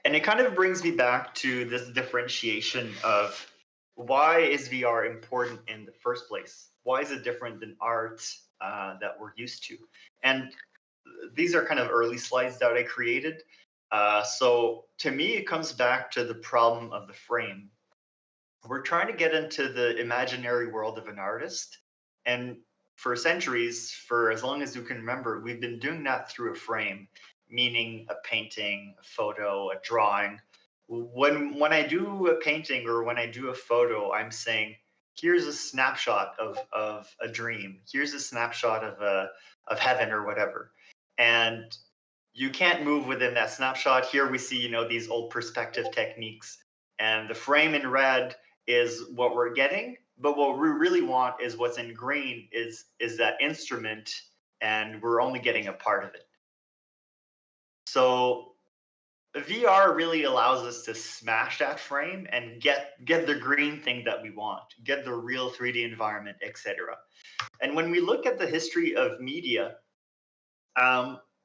And it kind of brings me back to this differentiation of why is VR important in the first place? Why is it different than art that we're used to? And these are kind of early slides that I created. So to me, it comes back to the problem of the frame. We're trying to get into the imaginary world of an artist. And for centuries, for as long as you can remember, we've been doing that through a frame. meaning a painting, a photo, a drawing. When I do a painting or when I do a photo, I'm saying, here's a snapshot of a dream. Here's a snapshot of heaven or whatever. And you can't move within that snapshot. Here we see, these old perspective techniques, and the frame in red is what we're getting, but what we really want is what's in green is that instrument, and we're only getting a part of it. So VR really allows us to smash that frame and get the green thing that we want, get the real 3D environment, etc. And when we look at the history of media,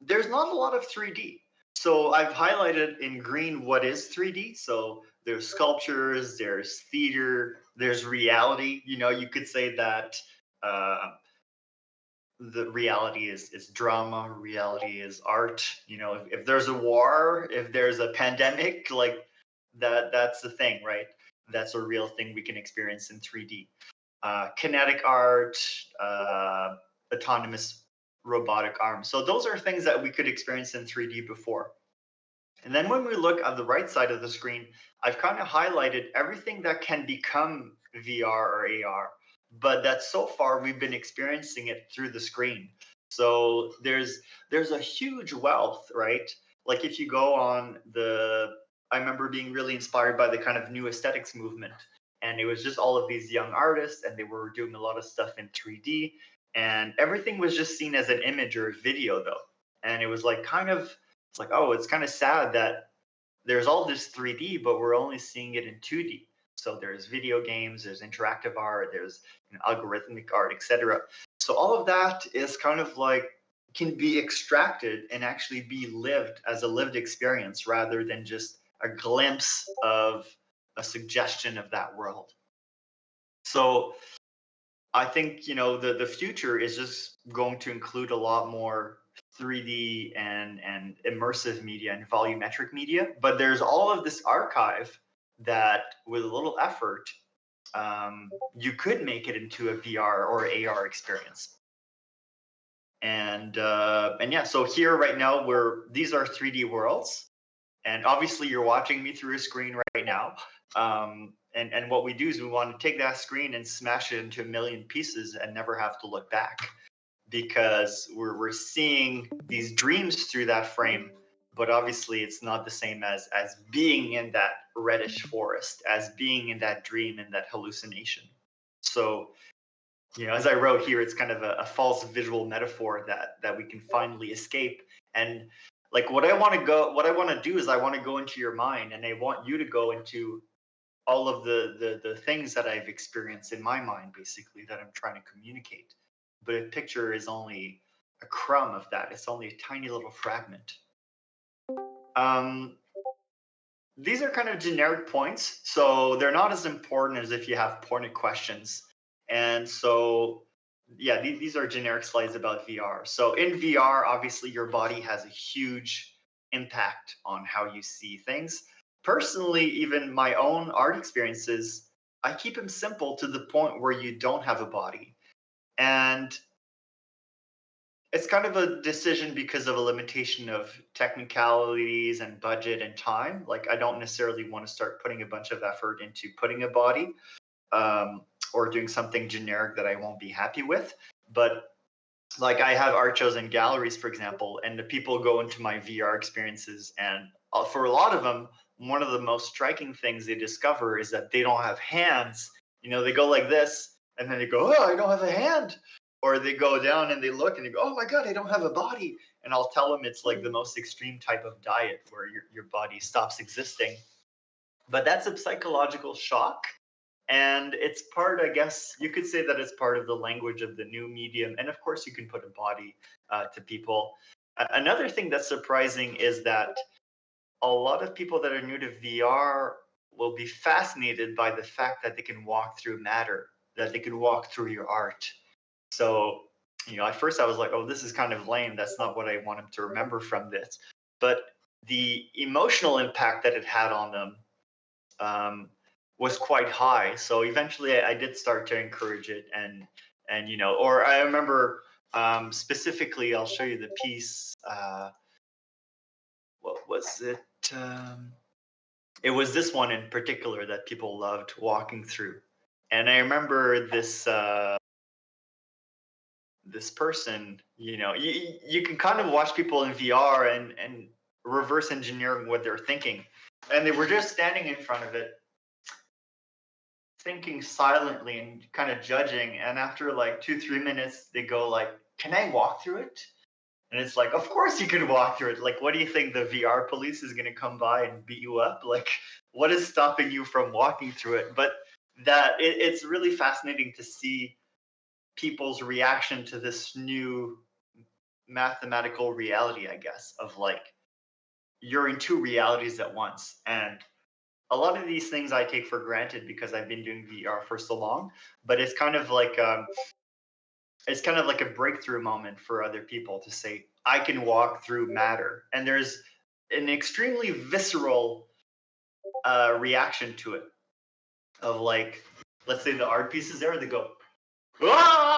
there's not a lot of 3D. So I've highlighted in green what is 3D. So there's sculptures, there's theater, there's reality. You could say that the reality is drama, reality is art. If there's a war, if there's a pandemic, like that's the thing, right? That's a real thing we can experience in 3D. Kinetic art, autonomous robotic arms. So those are things that we could experience in 3D before. And then when we look at the right side of the screen, I've kind of highlighted everything that can become VR or AR, but that so far we've been experiencing it through the screen. So there's a huge wealth, right? Like if you go on I remember being really inspired by the kind of new aesthetics movement. And it was just all of these young artists, and they were doing a lot of stuff in 3D, and everything was just seen as an image or a video though. And it was like it's like, oh, it's kind of sad that there's all this 3D, but we're only seeing it in 2D. So there's video games, there's interactive art, there's algorithmic art, etc. So all of that is kind of like can be extracted and actually be lived as a lived experience rather than just a glimpse of a suggestion of that world. So I think the future is just going to include a lot more 3D and immersive media and volumetric media, but there's all of this archive that with a little effort you could make it into a VR or AR experience. And yeah, so here right now these are 3D worlds, and obviously you're watching me through a screen right now. And what we do is we want to take that screen and smash it into a million pieces and never have to look back, because we're seeing these dreams through that frame. But obviously it's not the same as being in that reddish forest, as being in that dream, in that hallucination. So as I wrote here, it's kind of a false visual metaphor that we can finally escape. And like what I want to do is I want to go into your mind, and I want you to go into all of the things that I've experienced in my mind, basically, that I'm trying to communicate. But a picture is only a crumb of that. It's only a tiny little fragment. These are kind of generic points, so they're not as important as if you have pointed questions. And so, yeah, these are generic slides about VR. So in VR, obviously, your body has a huge impact on how you see things. Personally, even my own art experiences, I keep them simple to the point where you don't have a body. And it's kind of a decision because of a limitation of technicalities and budget and time. Like, I don't necessarily want to start putting a bunch of effort into putting a body or doing something generic that I won't be happy with. But like, I have art shows and galleries, for example, and the people go into my VR experiences, and for a lot of them, one of the most striking things they discover is that they don't have hands. They go like this, and then they go, oh, I don't have a hand. Or they go down and they look and they go, oh my God, I don't have a body. And I'll tell them it's like the most extreme type of diet where your body stops existing. But that's a psychological shock. And it's part, I guess, you could say that it's part of the language of the new medium. And of course, you can put a body to people. Another thing that's surprising is that a lot of people that are new to VR will be fascinated by the fact that they can walk through matter, that they can walk through your art. So, at first I was like, oh, this is kind of lame. That's not what I want them to remember from this. But the emotional impact that it had on them was quite high. So eventually I did start to encourage it. And or I remember specifically, I'll show you the piece. was it? It was this one in particular that people loved walking through. And I remember this person, you can kind of watch people in VR and reverse engineer what they're thinking. And they were just standing in front of it, thinking silently and kind of judging. And after like 2-3 minutes, they go like, "Can I walk through it?" And it's like, of course you could walk through it. Like, what do you think? The VR police is going to come by and beat you up? Like, what is stopping you from walking through it? But it's really fascinating to see people's reaction to this new mathematical reality, I guess, of like, you're in two realities at once. And a lot of these things I take for granted because I've been doing VR for so long, but it's kind of like a breakthrough moment for other people to say, I can walk through matter. And there's an extremely visceral reaction to it of like, let's say the art piece is there, they go, "Ah!"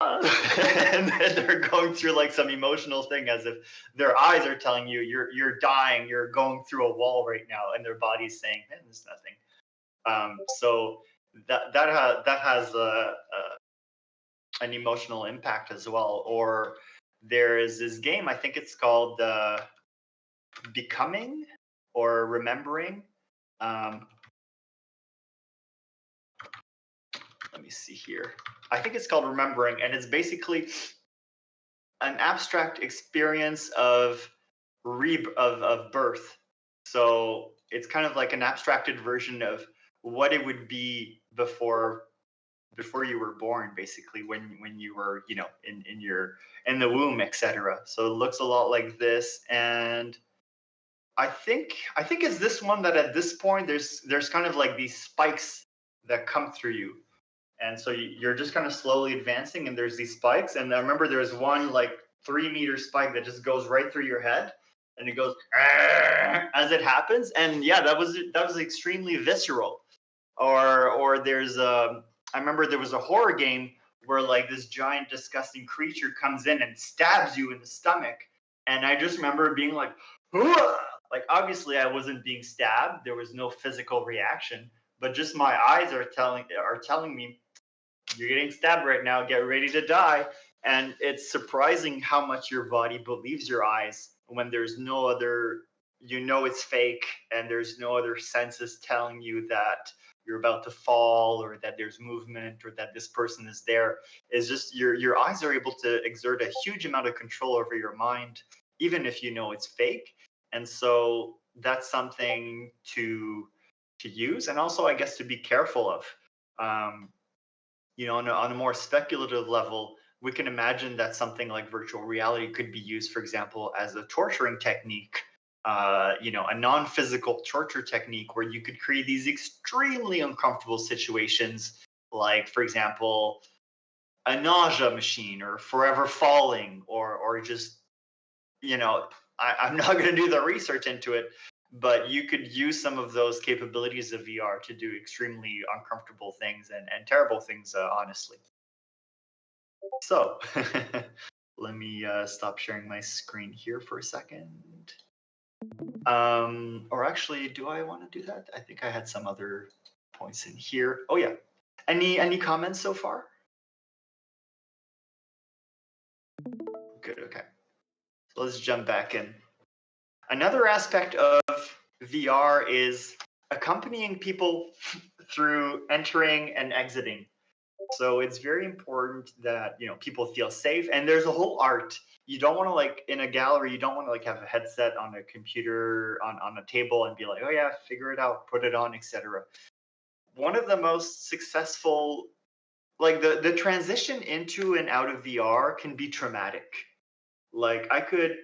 and then they're going through like some emotional thing as if their eyes are telling you you're dying, you're going through a wall right now, and their body's saying, man, there's nothing. So that has an emotional impact as well. Or there is this game, I think it's called Becoming or Remembering. Let me see here. I think it's called Remembering, and it's basically an abstract experience of birth. So it's kind of like an abstracted version of what it would be before you were born, basically, when you were, in the womb, etc. So it looks a lot like this. And I think it's this one that at this point there's kind of like these spikes that come through you. And so you're just kind of slowly advancing, and there's these spikes. And I remember there's one like 3-meter spike that just goes right through your head, and it goes as it happens. And yeah, that was extremely visceral. Or there's I remember there was a horror game where like this giant disgusting creature comes in and stabs you in the stomach, and I just remember being like, "Ugh!" Like obviously I wasn't being stabbed, there was no physical reaction, but just my eyes are telling me, you're getting stabbed right now, get ready to die. And it's surprising how much your body believes your eyes when there's no other, it's fake, and there's no other senses telling you that you're about to fall, or that there's movement, or that this person is there. It's just your eyes are able to exert a huge amount of control over your mind, even if you know it's fake. And so that's something to use, and also I guess to be careful of. On a more speculative level, we can imagine that something like virtual reality could be used, for example, as a torturing technique, a non-physical torture technique where you could create these extremely uncomfortable situations, like, for example, a nausea machine, or forever falling, or just, I'm not going to do the research into it, but you could use some of those capabilities of VR to do extremely uncomfortable things and terrible things, honestly. So let me stop sharing my screen here for a second. Or actually, do I want to do that? I think I had some other points in here. Oh yeah. Any comments so far? Good, okay. So let's jump back in. Another aspect of VR is accompanying people through entering and exiting. So it's very important that people feel safe, and there's a whole art. You don't want to, like, in a gallery, you don't want to like have a headset on a computer on a table and be like, oh yeah, figure it out, put it on, etc. One of the most successful, like the transition into and out of VR can be traumatic. Like I could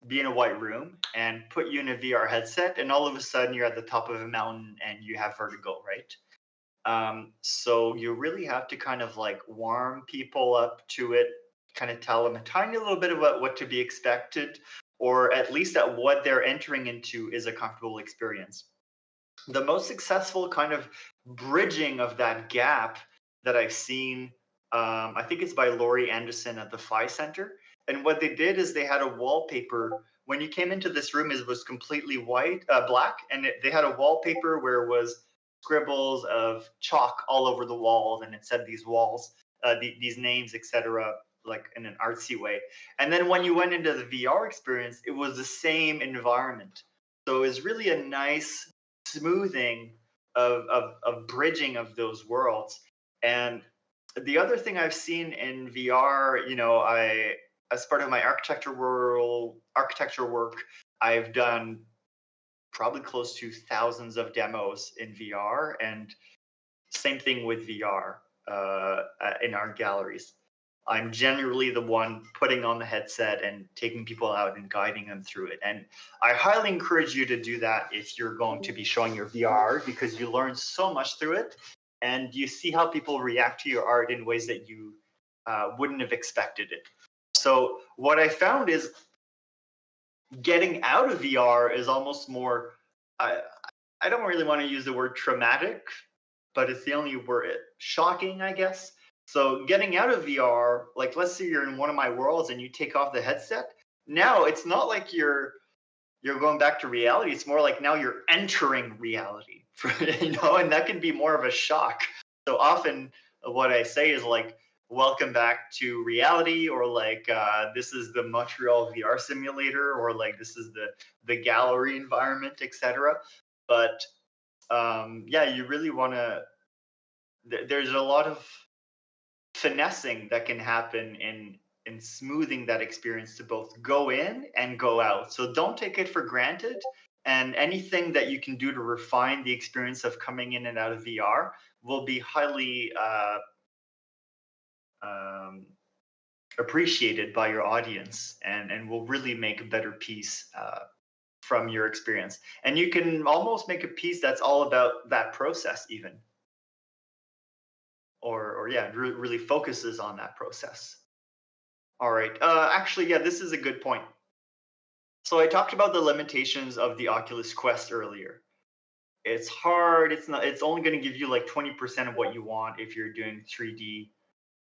be in a white room and put you in a VR headset, and all of a sudden you're at the top of a mountain and you have vertigo, right? So you really have to kind of like warm people up to it, kind of tell them a tiny little bit about what to be expected, or at least that what they're entering into is a comfortable experience. The most successful kind of bridging of that gap that I've seen, I think it's by Laurie Anderson at the Phi Center, And what they did is they had a wallpaper. When you came into this room, it was completely black, and they had a wallpaper where it was scribbles of chalk all over the walls, and it said these walls, these names, etc., like in an artsy way. And then when you went into the VR experience, it was the same environment. So it was really a nice smoothing of bridging of those worlds. And the other thing I've seen in VR, as part of my architecture work, I've done probably close to thousands of demos in VR, and same thing with VR in art galleries. I'm generally the one putting on the headset and taking people out and guiding them through it. And I highly encourage you to do that if you're going to be showing your VR, because you learn so much through it, and you see how people react to your art in ways that you wouldn't have expected it. So what I found is getting out of VR is almost more, I don't really want to use the word traumatic, but it's the only word, shocking, I guess. So getting out of VR, like let's say you're in one of my worlds and you take off the headset. Now it's not like you're going back to reality. It's more like now you're entering reality, and that can be more of a shock. So often what I say is like, welcome back to reality, or like this is the Montreal VR simulator, or like this is the gallery environment, etc. But yeah, you really want to. There's a lot of finessing that can happen in smoothing that experience to both go in and go out. So don't take it for granted. And anything that you can do to refine the experience of coming in and out of VR will be highly appreciated by your audience, and will really make a better piece from your experience. And you can almost make a piece that's all about that process even. Or yeah, really focuses on that process. All right. Actually, yeah, this is a good point. So I talked about the limitations of the Oculus Quest earlier. It's hard. It's not. It's only going to give you like 20% of what you want if you're doing 3D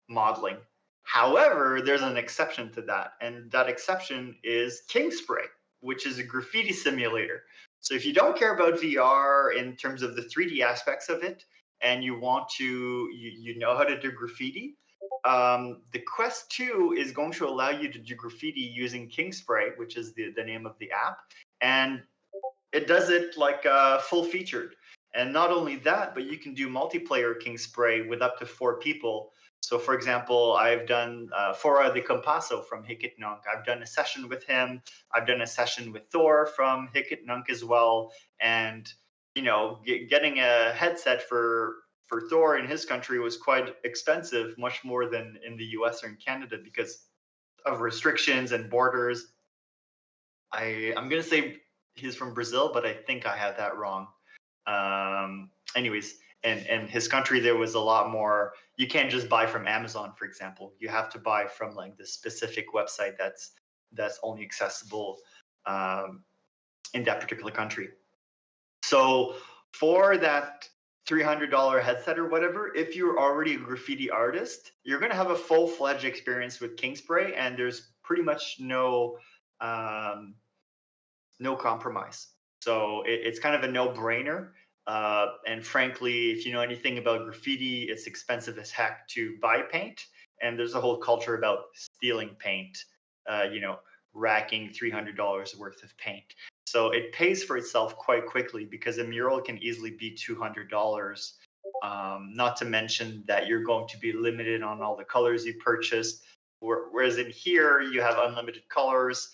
modeling. However, there's an exception to that, and that exception is Kingspray, which is a graffiti simulator. So if you don't care about VR in terms of the 3D aspects of it, and you want to, you know how to do graffiti, the Quest 2 is going to allow you to do graffiti using Kingspray, which is the name of the app, and it does it like full featured. And not only that, but you can do multiplayer Kingspray with up to 4 people. So, for example, I've done Fora de Compasso from Hickett Nunk. I've done a session with him. I've done a session with Thor from Hickett Nunk as well. And getting a headset for Thor in his country was quite expensive, much more than in the US or in Canada because of restrictions and borders. I'm gonna say he's from Brazil, but I think I had that wrong. Anyways, and his country, there was a lot more. You can't just buy from Amazon, for example. You have to buy from like the specific website that's only accessible in that particular country. So for that $300 headset or whatever, if you're already a graffiti artist, you're going to have a full-fledged experience with Kingspray, and there's pretty much no compromise. So it's kind of a no-brainer. And frankly, if you know anything about graffiti, it's expensive as heck to buy paint, and there's a whole culture about stealing paint. Racking $300 worth of paint. So it pays for itself quite quickly because a mural can easily be $200. Not to mention that you're going to be limited on all the colors you purchased. Whereas in here, you have unlimited colors.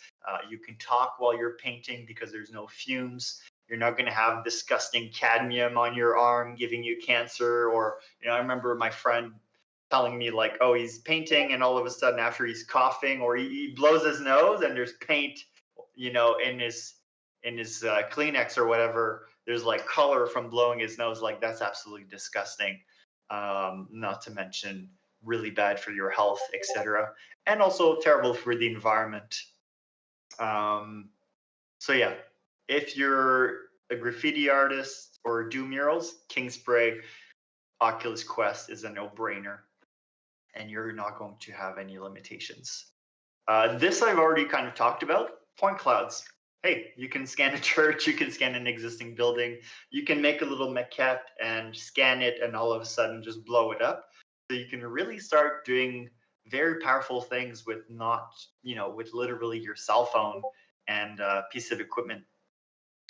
You can talk while you're painting because there's no fumes. You're not going to have disgusting cadmium on your arm giving you cancer. Or, I remember my friend telling me like, oh, he's painting and all of a sudden after he's coughing or he blows his nose and there's paint, in his Kleenex or whatever, there's like color from blowing his nose. Like that's absolutely disgusting. Not to mention really bad for your health, etc. And also terrible for the environment. So yeah, if you're a graffiti artist or do murals, Kingspray Oculus Quest is a no-brainer. And you're not going to have any limitations. This I've already kind of talked about. Point clouds. Hey, you can scan a church, you can scan an existing building, you can make a little maquette and scan it and all of a sudden just blow it up. So you can really start doing very powerful things with with literally your cell phone and a piece of equipment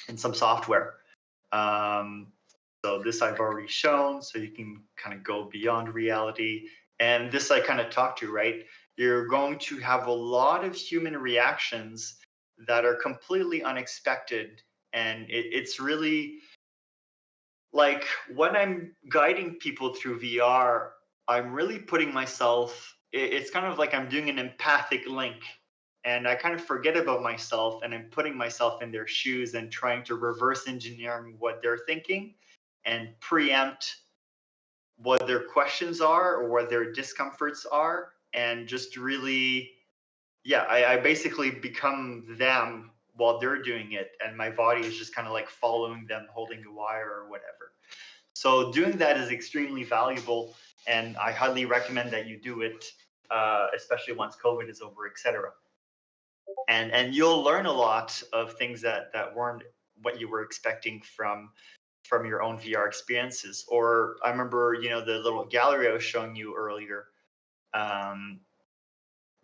and some software. Um, so this I've already shown, so you can kind of go beyond reality. And this I kind of talked to, right? You're going to have a lot of human reactions that are completely unexpected. And it's really like when I'm guiding people through VR, I'm really putting myself, it's kind of like I'm doing an empathic link. And I kind of forget about myself and I'm putting myself in their shoes and trying to reverse engineering what they're thinking and preempt what their questions are or what their discomforts are. And just really, yeah, I basically become them while they're doing it. And my body is just kind of like following them, holding a wire or whatever. So doing that is extremely valuable, and I highly recommend that you do it, especially once COVID is over, etc. And you'll learn a lot of things that weren't what you were expecting from your own VR experiences. Or I remember, the little gallery I was showing you earlier,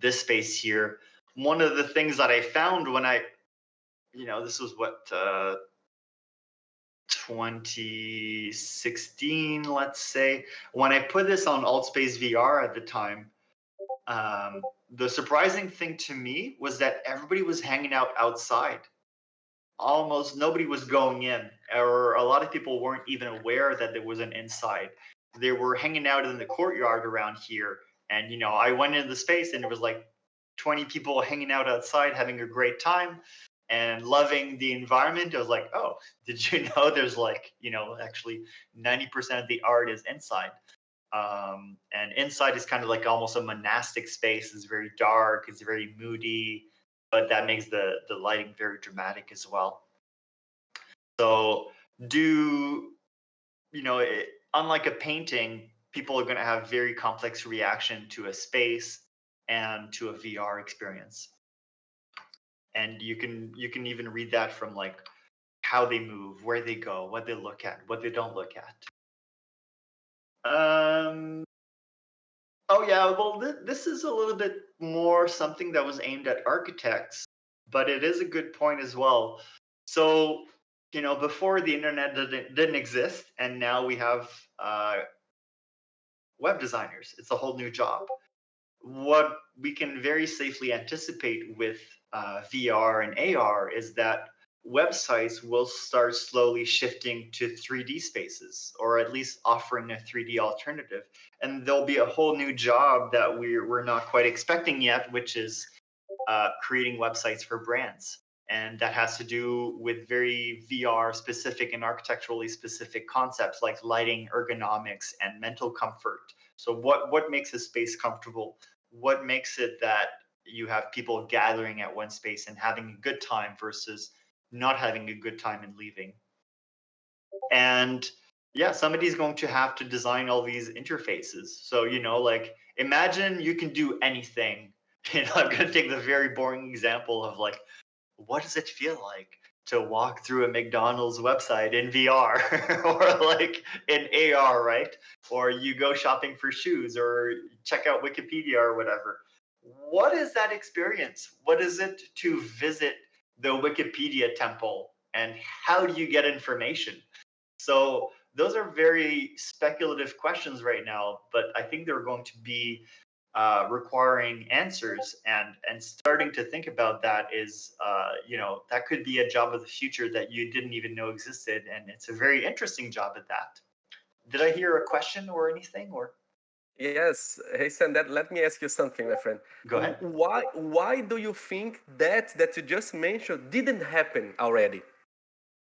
this space here. One of the things that I found when this was what 2016, let's say, when I put this on Altspace VR at the time, the surprising thing to me was that everybody was hanging out outside. Almost nobody was going in, or a lot of people weren't even aware that there was an inside. They were hanging out in the courtyard around here. And, I went into the space and it was like 20 people hanging out outside having a great time and loving the environment. I was like, oh, did you know there's actually 90% of the art is inside. And inside is kind of like almost a monastic space. It's very dark, it's very moody, but that makes the lighting very dramatic as well. So unlike a painting, people are going to have very complex reaction to a space and to a VR experience. And you can even read that from like how they move, where they go, what they look at, what they don't look at. Oh yeah, well this is a little bit more something that was aimed at architects, but it is a good point as well. So, before the internet didn't exist, and now we have web designers. It's a whole new job. What we can very safely anticipate with VR and AR is that websites will start slowly shifting to 3D spaces, or at least offering a 3D alternative. And there'll be a whole new job that we're not quite expecting yet, which is creating websites for brands. And that has to do with very VR specific and architecturally specific concepts like lighting, ergonomics, and mental comfort. So what makes a space comfortable? What makes it that you have people gathering at one space and having a good time versus not having a good time and leaving? And yeah, somebody's going to have to design all these interfaces. So, like imagine you can do anything. I'm going to take the very boring example of like, what does it feel like to walk through a McDonald's website in VR or like in AR, right? Or you go shopping for shoes or check out Wikipedia or whatever. What is that experience? What is it to visit the Wikipedia temple? And how do you get information? So those are very speculative questions right now, but I think they're going to be requiring answers, and starting to think about that is that could be a job of the future that you didn't even know existed, and it's a very interesting job at that. Did I hear a question or anything? Or Yes. Hey, Sam, let me ask you something, my friend. go ahead. Why do you think that you just mentioned didn't happen already?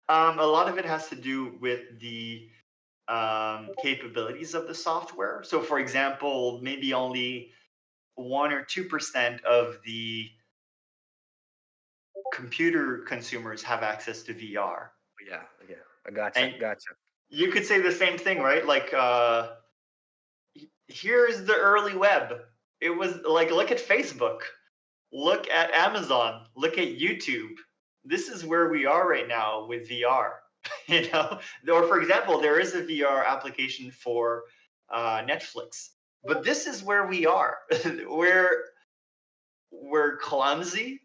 A lot of it has to do with the capabilities of the software. So, for example, maybe only 1 or 2% of the computer consumers have access to VR. Yeah, I gotcha, And gotcha. you could say the same thing, right? Like, here's the early web. It was like, look at Facebook. Look at Amazon. Look at YouTube. This is where we are right now with VR. You know, or for example, there is a VR application for Netflix, but this is where we are. we're clumsy.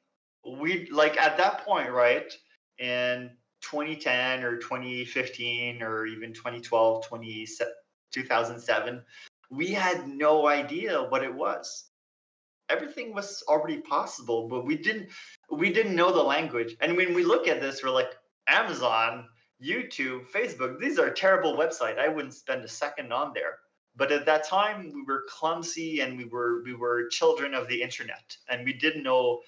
We like at that point, right? In 2010 or 2015 or even 2012, 2007, we had no idea what it was. Everything was already possible, but we didn't know the language. And when we look at this, we're like, Amazon, YouTube, Facebook, these are terrible websites. I wouldn't spend a second on there. But at that time, we were clumsy and we were children of the internet, and we didn't know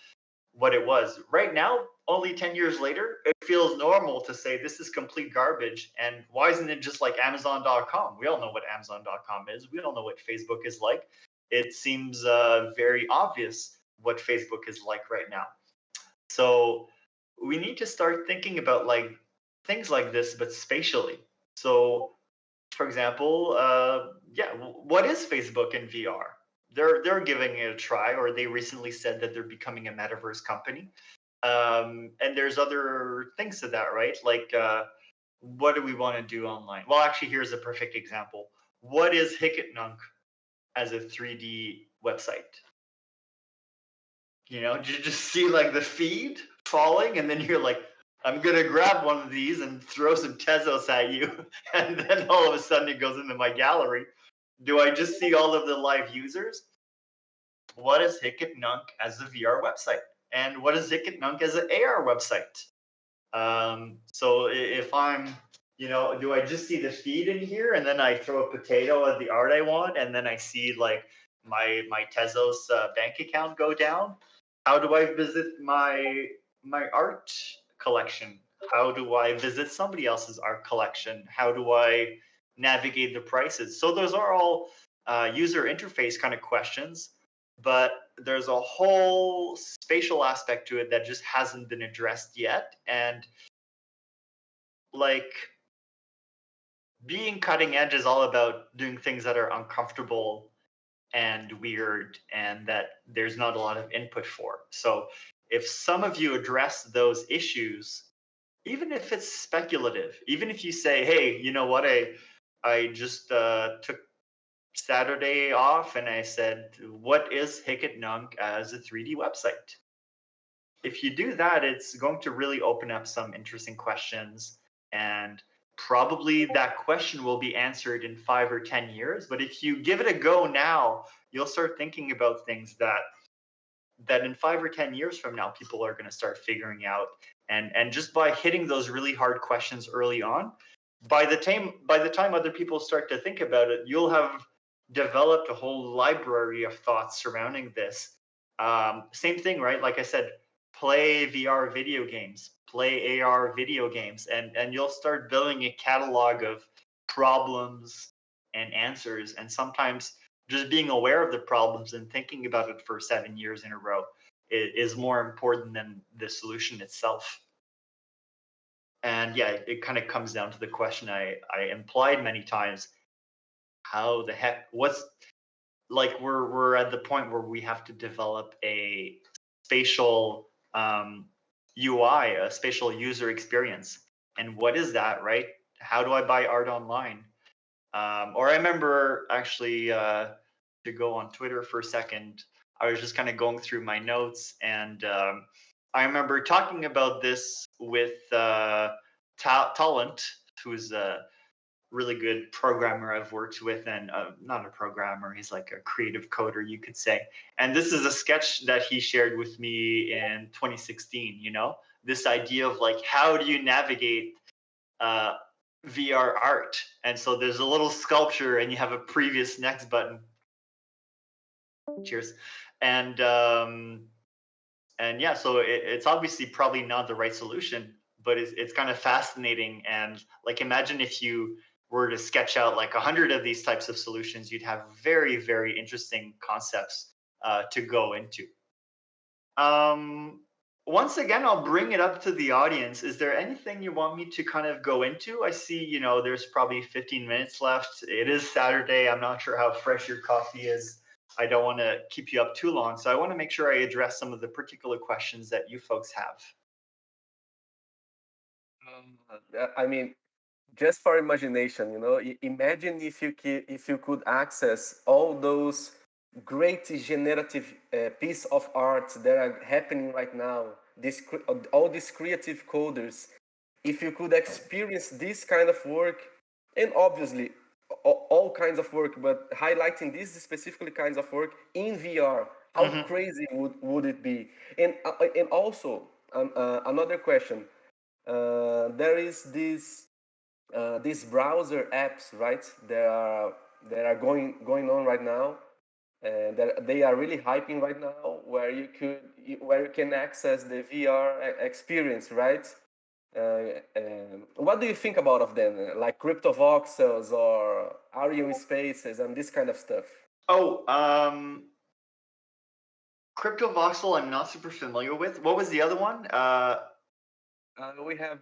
what it was. Right now, only 10 years later, it feels normal to say this is complete garbage. And why isn't it just like Amazon.com? We all know what Amazon.com is. We all know what Facebook is like. It seems very obvious what Facebook is like right now. So we need to start thinking about like things like this, but spatially. So, for example, what is Facebook in VR? They're giving it a try, or they recently said that they're becoming a metaverse company. And there's other things to that, right? Like, what do we want to do online? Well, actually, here's a perfect example. What is Hicketnunk as a 3D website? You know, you just see like the feed falling, and then you're like, I'm gonna grab one of these and throw some Tezos at you, and then all of a sudden it goes into my gallery. Do I just see all of the live users? What is Hicketnunk as a VR website? And what is Hicketnunk as an AR website? So if I'm, do I just see the feed in here and then I throw a potato at the art I want, and then I see like my Tezos bank account go down? How do I visit my art collection? How do I visit somebody else's art collection? How do I navigate the prices? So those are all user interface kind of questions, but there's a whole spatial aspect to it that just hasn't been addressed yet. And like, being cutting edge is all about doing things that are uncomfortable and weird and that there's not a lot of input for. So if some of you address those issues, even if it's speculative, even if you say, hey, you know what, I just took Saturday off and I said, what is Hicketnunk as a 3D website? If you do that, it's going to really open up some interesting questions, and probably that question will be answered in 5 or 10 years. But if you give it a go now, you'll start thinking about things that in 5 or 10 years from now, people are going to start figuring out. And just by hitting those really hard questions early on, by the time other people start to think about it, you'll have developed a whole library of thoughts surrounding this. Same thing, right? Like I said, play VR video games, play AR video games, and you'll start building a catalog of problems and answers. And sometimes just being aware of the problems and thinking about it for 7 years in a row is more important than the solution itself. And yeah, it kind of comes down to the question I implied many times: how the heck? What's like we're at the point where we have to develop a spatial UI, a spatial user experience. And what is that, right? How do I buy art online? Or I remember actually, to go on Twitter for a second, I was just kind of going through my notes, and I remember talking about this with Talent, who's a really good programmer I've worked with, and not a programmer, he's like a creative coder, you could say. And this is a sketch that he shared with me in 2016, this idea of like, how do you navigate VR art? And so there's a little sculpture and you have a previous next button. Cheers. And yeah, so it's obviously probably not the right solution, but it's kind of fascinating. And like, imagine if you were to sketch out like 100 of these types of solutions, you'd have very, very interesting concepts to go into. Once again, I'll bring it up to the audience. Is there anything you want me to kind of go into? I see, there's probably 15 minutes left. It is Saturday. I'm not sure how fresh your coffee is. I don't want to keep you up too long, so I want to make sure I address some of the particular questions that you folks have. I mean, just for imagination, you know, imagine if you could access all those great generative piece of art that are happening right now, all these creative coders, if you could experience this kind of work, and obviously all kinds of work, but highlighting these specifically kinds of work in VR, how crazy would it be? And also another question, there is these browser apps, right? That are going on right now, and that they are really hyping right now, where you can access the VR experience, right? What do you think about of them, like crypto voxels or RU spaces and this kind of stuff? Oh, Crypto Voxel, I'm not super familiar with. What was the other one? We have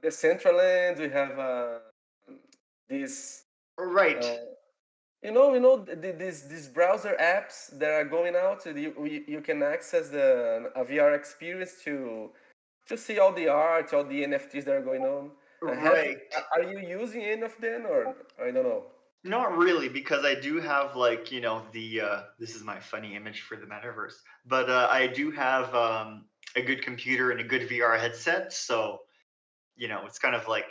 Decentraland. We have this. Right. These browser apps that are going out. You can access a VR experience to see all the art, all the NFTs that are going on. Right. Are you using any of them, or I don't know? Not really, because I do have like, this is my funny image for the metaverse, but I do have a good computer and a good VR headset. So, it's kind of like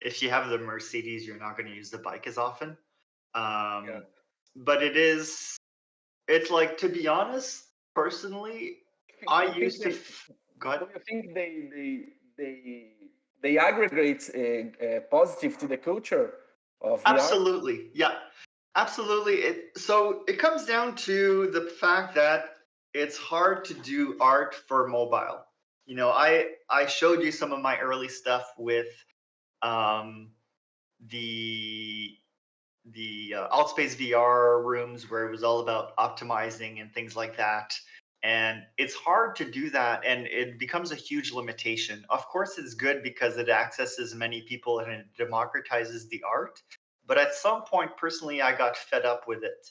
if you have the Mercedes, you're not going to use the bike as often. Yeah. But it's like, to be honest, personally, I used to, go ahead. Do you think they aggregate positive to the culture of VR? Absolutely. Yeah, absolutely. So it comes down to the fact that it's hard to do art for mobile. I showed you some of my early stuff with um, the Altspace VR rooms where it was all about optimizing and things like that. And it's hard to do that, and it becomes a huge limitation. Of course, it's good because it accesses many people and it democratizes the art. But at some point, personally, I got fed up with it.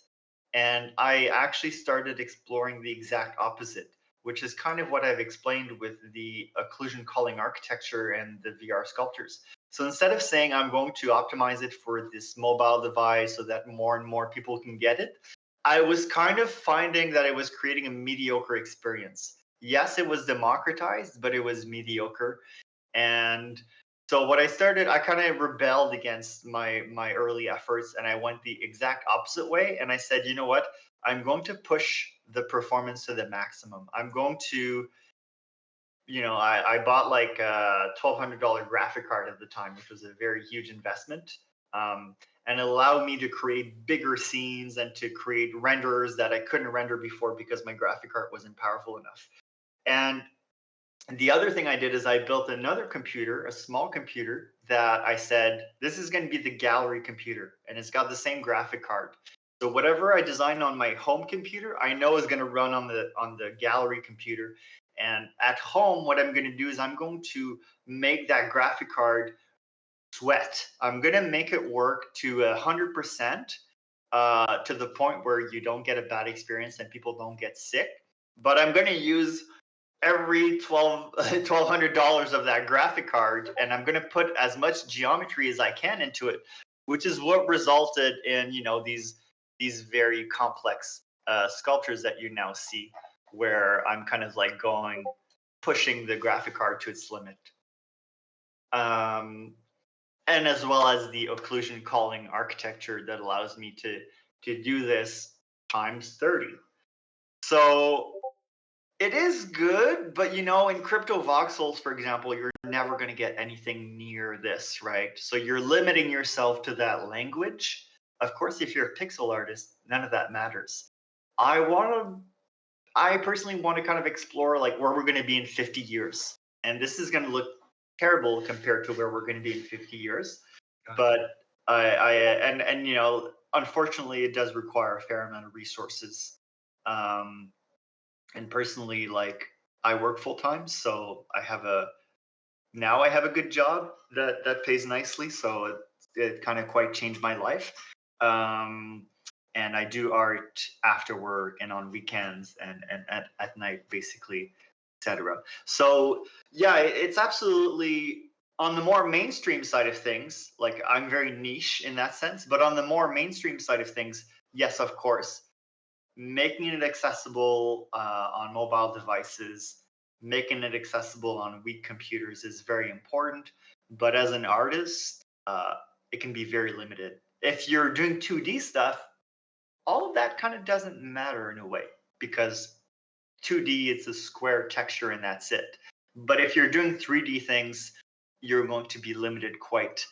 And I actually started exploring the exact opposite, which is kind of what I've explained with the occlusion calling architecture and the VR sculptures. So instead of saying I'm going to optimize it for this mobile device so that more and more people can get it, I was kind of finding that it was creating a mediocre experience. Yes, it was democratized, but it was mediocre. And so what I started, I kind of rebelled against my early efforts, and I went the exact opposite way. And I said, you know what? I'm going to push the performance to the maximum. I'm going to I bought like a $1,200 graphic card at the time, which was a very huge investment. And it allowed me to create bigger scenes and to create renderers that I couldn't render before because my graphic card wasn't powerful enough. And the other thing I did is I built another computer, a small computer that I said, this is going to be the gallery computer. And it's got the same graphic card. So whatever I design on my home computer, I know is going to run on the gallery computer. And at home, what I'm going to do is I'm going to make that graphic card sweat. I'm going to make it work to 100% to the point where you don't get a bad experience and people don't get sick. But I'm going to use every $1,200 of that graphic card, and I'm going to put as much geometry as I can into it, which is what resulted in these very complex sculptures that you now see, where I'm kind of like pushing the graphic card to its limit. And as well as the occlusion calling architecture that allows me to do this times 30. So it is good, but in crypto voxels, for example, you're never going to get anything near this, right? So you're limiting yourself to that language. Of course, if you're a pixel artist, none of that matters. I personally want to kind of explore like where we're going to be in 50 years. And this is going to look terrible compared to where we're going to be in 50 years. But unfortunately, it does require a fair amount of resources. And personally, like I work full time, so I have a good job that pays nicely. So it kind of quite changed my life. and I do art after work and on weekends and at night, basically, etc. So yeah, it's absolutely on the more mainstream side of things. Like I'm very niche in that sense, but on the more mainstream side of things, yes, of course, making it accessible on mobile devices, making it accessible on weak computers is very important. But as an artist, it can be very limited. If you're doing 2D stuff, all of that kind of doesn't matter in a way because 2D, it's a square texture and that's it. But if you're doing 3D things, you're going to be limited quite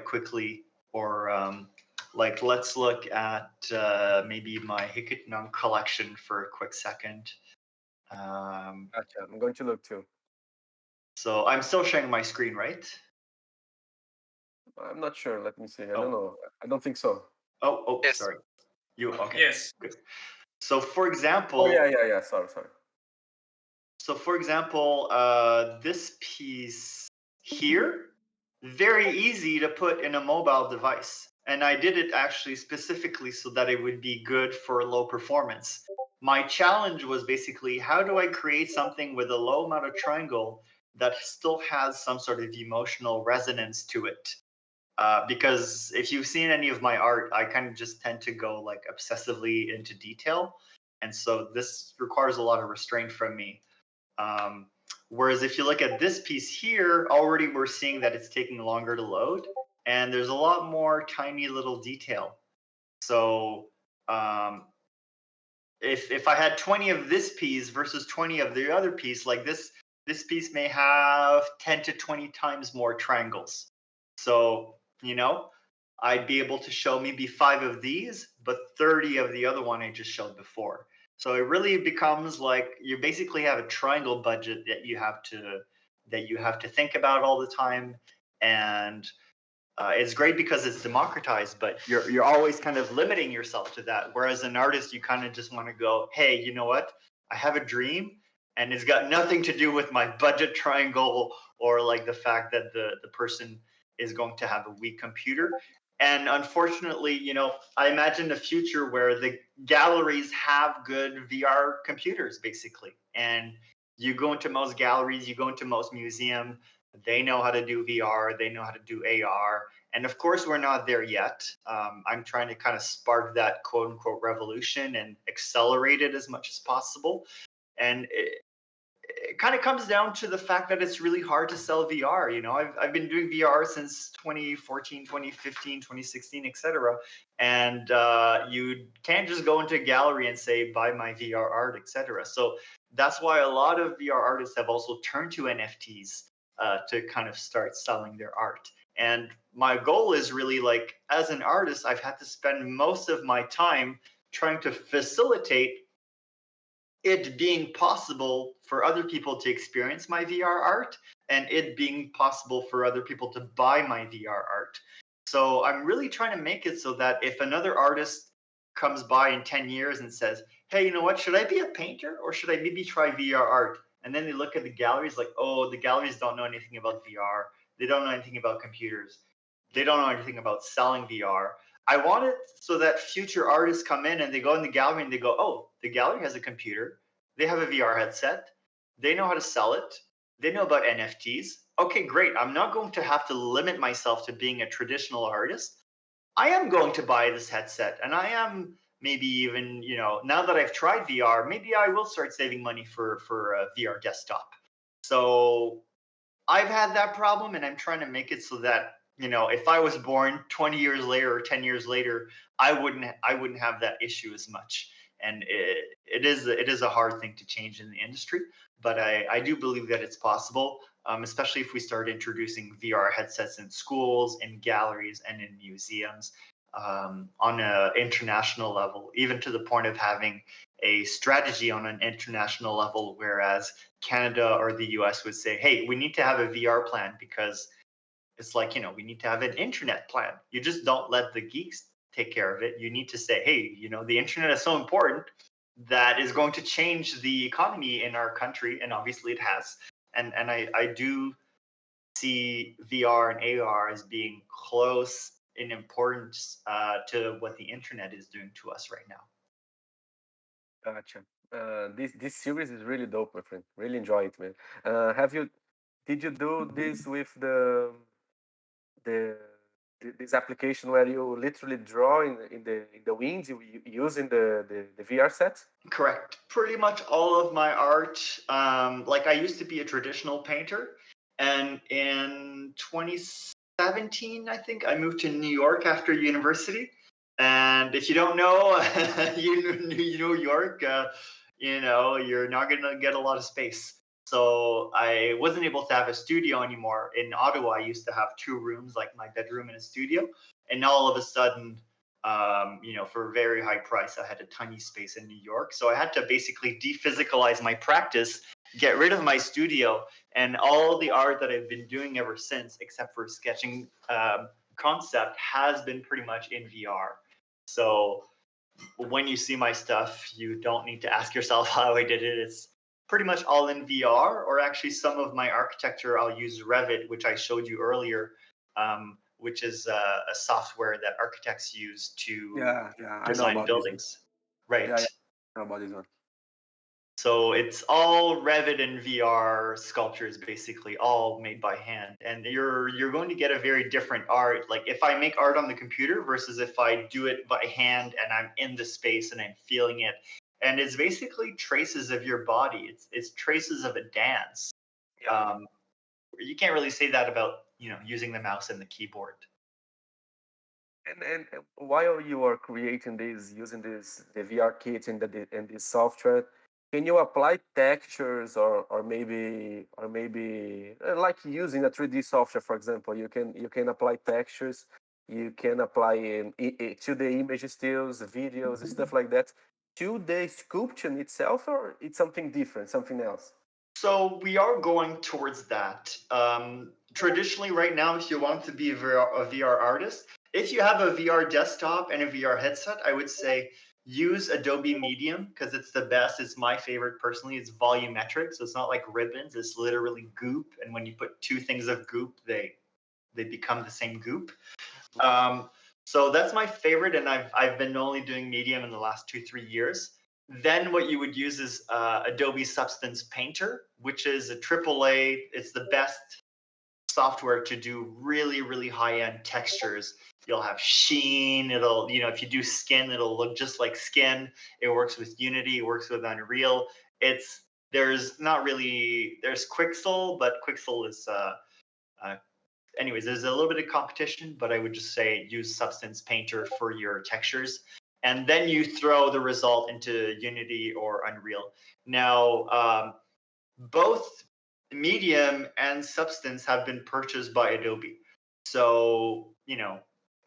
quickly. Or like, let's look at maybe my Hikitnam collection for a quick second. Gotcha. I'm going to look too. So I'm still sharing my screen, right? I'm not sure. Let me see. I Oh. don't know. I don't think so. Oh, Yes. sorry. You okay? Yes. Good. So for example, Oh yeah. Sorry. So for example, this piece here, very easy to put in a mobile device. And I did it actually specifically so that it would be good for low performance. My challenge was basically, how do I create something with a low amount of triangle that still has some sort of emotional resonance to it? Because if you've seen any of my art, I kind of just tend to go like obsessively into detail. And so this requires a lot of restraint from me. Whereas if you look at this piece here, already we're seeing that it's taking longer to load, and there's a lot more tiny little detail. So if I had 20 of this piece versus 20 of the other piece, like this piece may have 10 to 20 times more triangles. So, I'd be able to show maybe 5 of these, but 30 of the other one I just showed before. So it really becomes like you basically have a triangle budget that you have to think about all the time, and it's great because it's democratized, but you're always kind of limiting yourself to that. Whereas an artist, you kind of just want to go, hey, you know what? I have a dream, and it's got nothing to do with my budget triangle or like the fact that the person is going to have a weak computer. And unfortunately, I imagine a future where the galleries have good VR computers, basically. And you go into most galleries, you go into most museums, they know how to do VR, they know how to do AR. And of course, we're not there yet. I'm trying to kind of spark that quote unquote revolution and accelerate it as much as possible. And it kind of comes down to the fact that it's really hard to sell VR. I've been doing VR since 2014, 2015, 2016, etc. And you can't just go into a gallery and say, buy my VR art, etc. So that's why a lot of VR artists have also turned to NFTs to kind of start selling their art. And my goal is really like, as an artist, I've had to spend most of my time trying to facilitate it being possible for other people to experience my VR art and it being possible for other people to buy my VR art. So I'm really trying to make it so that if another artist comes by in 10 years and says, hey, you know what, should I be a painter or should I maybe try VR art? And then they look at the galleries like, oh, the galleries don't know anything about VR. They don't know anything about computers. They don't know anything about selling VR. I want it so that future artists come in and they go in the gallery and they go, oh, the gallery has a computer. They have a VR headset. They know how to sell it. They know about NFTs. Okay, great. I'm not going to have to limit myself to being a traditional artist. I am going to buy this headset and I am maybe even, now that I've tried VR, maybe I will start saving money for a VR desktop. So I've had that problem and I'm trying to make it so that, if I was born 20 years later or 10 years later, I wouldn't have that issue as much. And it is a hard thing to change in the industry, but I do believe that it's possible, especially if we start introducing VR headsets in schools, in galleries, and in museums on an international level, even to the point of having a strategy on an international level, whereas Canada or the US would say, hey, we need to have a VR plan because it's like, we need to have an internet plan. You just don't let the geeks take care of it. You need to say, hey, the internet is so important that is going to change the economy in our country. And obviously it has. And I do see VR and AR as being close, in importance to what the internet is doing to us right now. Gotcha. This series is really dope, my friend. Really enjoy it, man. Did you do this with the this application where you literally draw in the wind using the VR set? Correct. Pretty much all of my art, like I used to be a traditional painter, and in 2017, I think I moved to New York after university. And if you don't know, New York, you're not gonna get a lot of space. So I wasn't able to have a studio anymore. In Ottawa, I used to have 2 rooms, like my bedroom and a studio. And now all of a sudden, for a very high price, I had a tiny space in New York. So I had to basically dephysicalize my practice, get rid of my studio, and all the art that I've been doing ever since, except for sketching concept, has been pretty much in VR. So when you see my stuff, you don't need to ask yourself how I did it. It's pretty much all in VR, or actually some of my architecture, I'll use Revit, which I showed you earlier, which is a software that architects use to Yeah, I know design about this one. buildings. Right. Yeah, I know about this one. So it's all Revit and VR sculptures, basically all made by hand, and you're going to get a very different art. Like if I make art on the computer versus if I do it by hand and I'm in the space and I'm feeling it, and it's basically traces of your body. It's traces of a dance. Yeah. You can't really say that about using the mouse and the keyboard. And while you are creating this using the VR kit and this software, can you apply textures or maybe like using a 3D software, for example, you can apply textures, you can apply to the image stills, videos, stuff like that to the sculpture itself, or it's something different, something else? So we are going towards that. Traditionally, right now, if you want to be a VR artist, if you have a VR desktop and a VR headset, I would say use Adobe Medium because it's the best. It's my favorite personally. It's volumetric, so it's not like ribbons. It's literally goop, and when you put 2 things of goop, they become the same goop. So that's my favorite, and I've been only doing Medium in the last 2-3 years. Then what you would use is Adobe Substance Painter, which is a AAA. It's the best software to do really, really high-end textures. You'll have sheen. If you do skin, it'll look just like skin. It works with Unity. It works with Unreal. There's Quixel, but Quixel is anyways, there's a little bit of competition, but I would just say use Substance Painter for your textures. And then you throw the result into Unity or Unreal. Now, both Medium and Substance have been purchased by Adobe. So,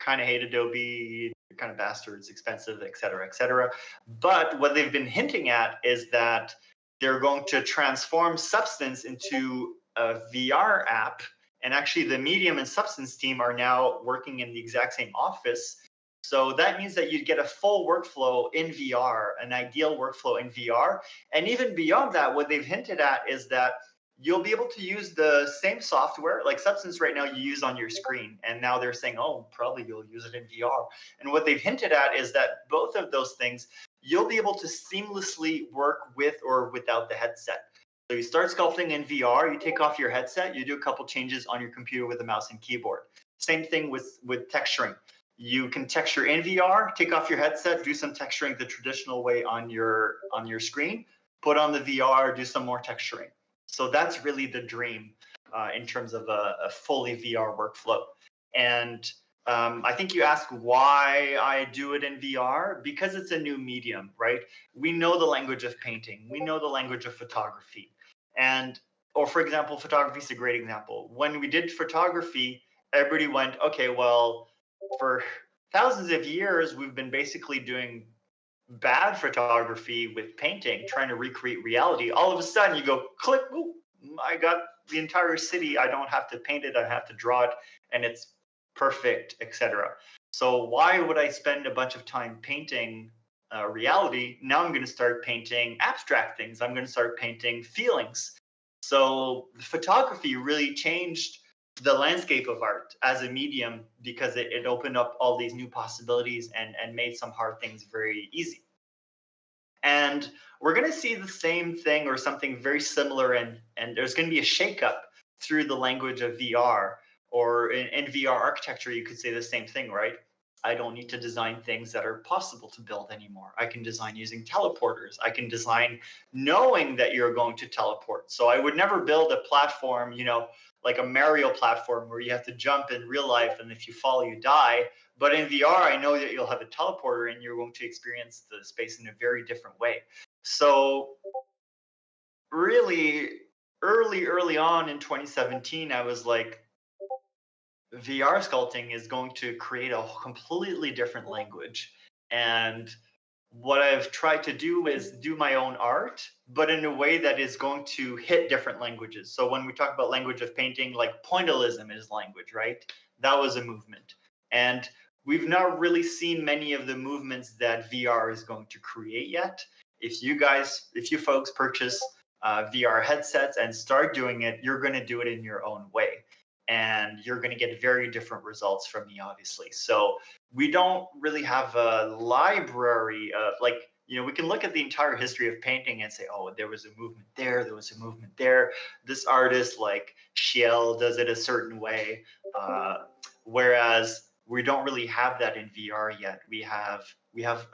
kind of hate Adobe, kind of bastards, expensive, et cetera, et cetera. But what they've been hinting at is that they're going to transform Substance into a VR app. And actually, the Medium and Substance team are now working in the exact same office. So that means that you'd get a full workflow in VR, an ideal workflow in VR. And even beyond that, what they've hinted at is that you'll be able to use the same software, like Substance right now you use on your screen. And now they're saying, oh, probably you'll use it in VR. And what they've hinted at is that both of those things, you'll be able to seamlessly work with or without the headset. So you start sculpting in VR, you take off your headset, you do a couple changes on your computer with a mouse and keyboard. Same thing with texturing. You can texture in VR, take off your headset, do some texturing the traditional way on your screen, put on the VR, do some more texturing. So that's really the dream in terms of a fully VR workflow. And I think you asked why I do it in VR, because it's a new medium, right? We know the language of painting. We know the language of photography. Or for example, photography is a great example. When we did photography, everybody went, okay, well, for thousands of years, we've been basically doing bad photography with painting, trying to recreate reality. All of a sudden you go, click, ooh, I got the entire city. I don't have to paint it. I have to draw it, and it's perfect, etc. So why would I spend a bunch of time painting reality? Now I'm going to start painting abstract things. I'm going to start painting feelings. So the photography really changed the landscape of art as a medium because it opened up all these new possibilities and made some hard things very easy. And we're going to see the same thing or something very similar, and there's going to be a shakeup through the language of VR, or in VR architecture, you could say the same thing, right? I don't need to design things that are possible to build anymore. I can design using teleporters. I can design knowing that you're going to teleport. So I would never build a platform, like a Mario platform where you have to jump in real life, and if you fall, you die. But in VR, I know that you'll have a teleporter and you're going to experience the space in a very different way. So really early on in 2017, I was like, VR sculpting is going to create a completely different language. And what I've tried to do is do my own art, but in a way that is going to hit different languages. So when we talk about language of painting, like pointillism is language, right? That was a movement. And we've not really seen many of the movements that VR is going to create yet. If you folks purchase VR headsets and start doing it, you're going to do it in your own way. And you're going to get very different results from me, obviously. So we don't really have a library of we can look at the entire history of painting and say, oh, there was a movement there was a movement there. This artist like Schiele does it a certain way, whereas we don't really have that in VR yet. We have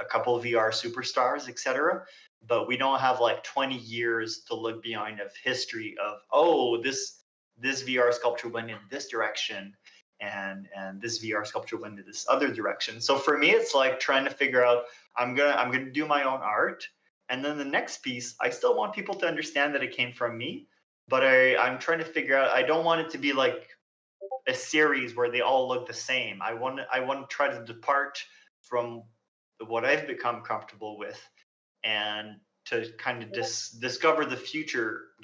a couple of VR superstars, etc., but we don't have like 20 years to look behind of history of, oh, this VR sculpture went in this direction, and this VR sculpture went in this other direction. So for me, it's like trying to figure out, I'm gonna do my own art, and then the next piece, I still want people to understand that it came from me, but I'm trying to figure out, I don't want it to be like a series where they all look the same. I want to try to depart from what I've become comfortable with, and to kind of discover the future,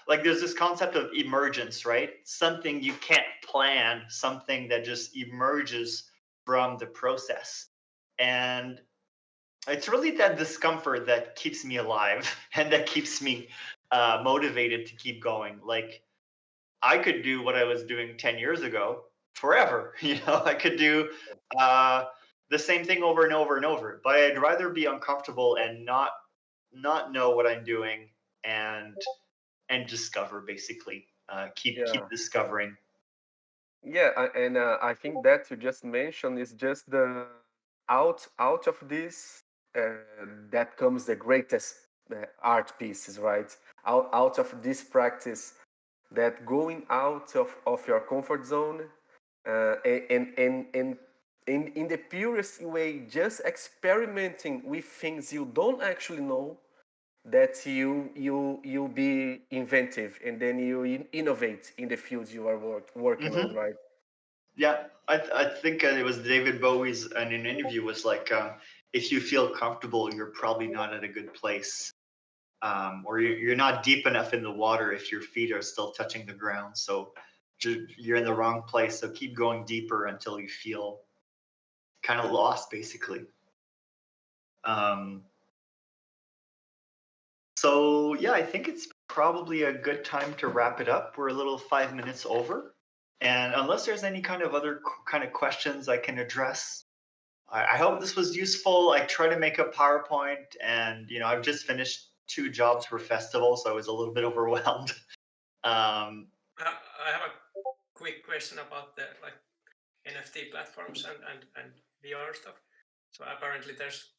like there's this concept of emergence, right? Something you can't plan, something that just emerges from the process. And it's really that discomfort that keeps me alive and that keeps me motivated to keep going. Like I could do what I was doing 10 years ago forever. I could do the same thing over and over and over, but I'd rather be uncomfortable and not know what I'm doing, and discover, basically. Keep discovering. Yeah, I think that you just mentioned is just the out of this that comes the greatest art pieces, right? Out of this practice, that going out of your comfort zone, and in the purest way, just experimenting with things you don't actually know, that you be inventive, and then you innovate in the fields you are working on, right? Yeah, I think it was David Bowie's in an interview was like, if you feel comfortable, you're probably not at a good place, or you're not deep enough in the water if your feet are still touching the ground. So you're in the wrong place. So keep going deeper until you feel kind of lost, basically. So yeah, I think it's probably a good time to wrap it up. We're a little 5 minutes over. And unless there's any kind of other kind of questions I can address, I hope this was useful. I try to make a PowerPoint, and I've just finished 2 jobs for festivals, so I was a little bit overwhelmed. I have a quick question about the NFT platforms and VR stuff. So apparently there's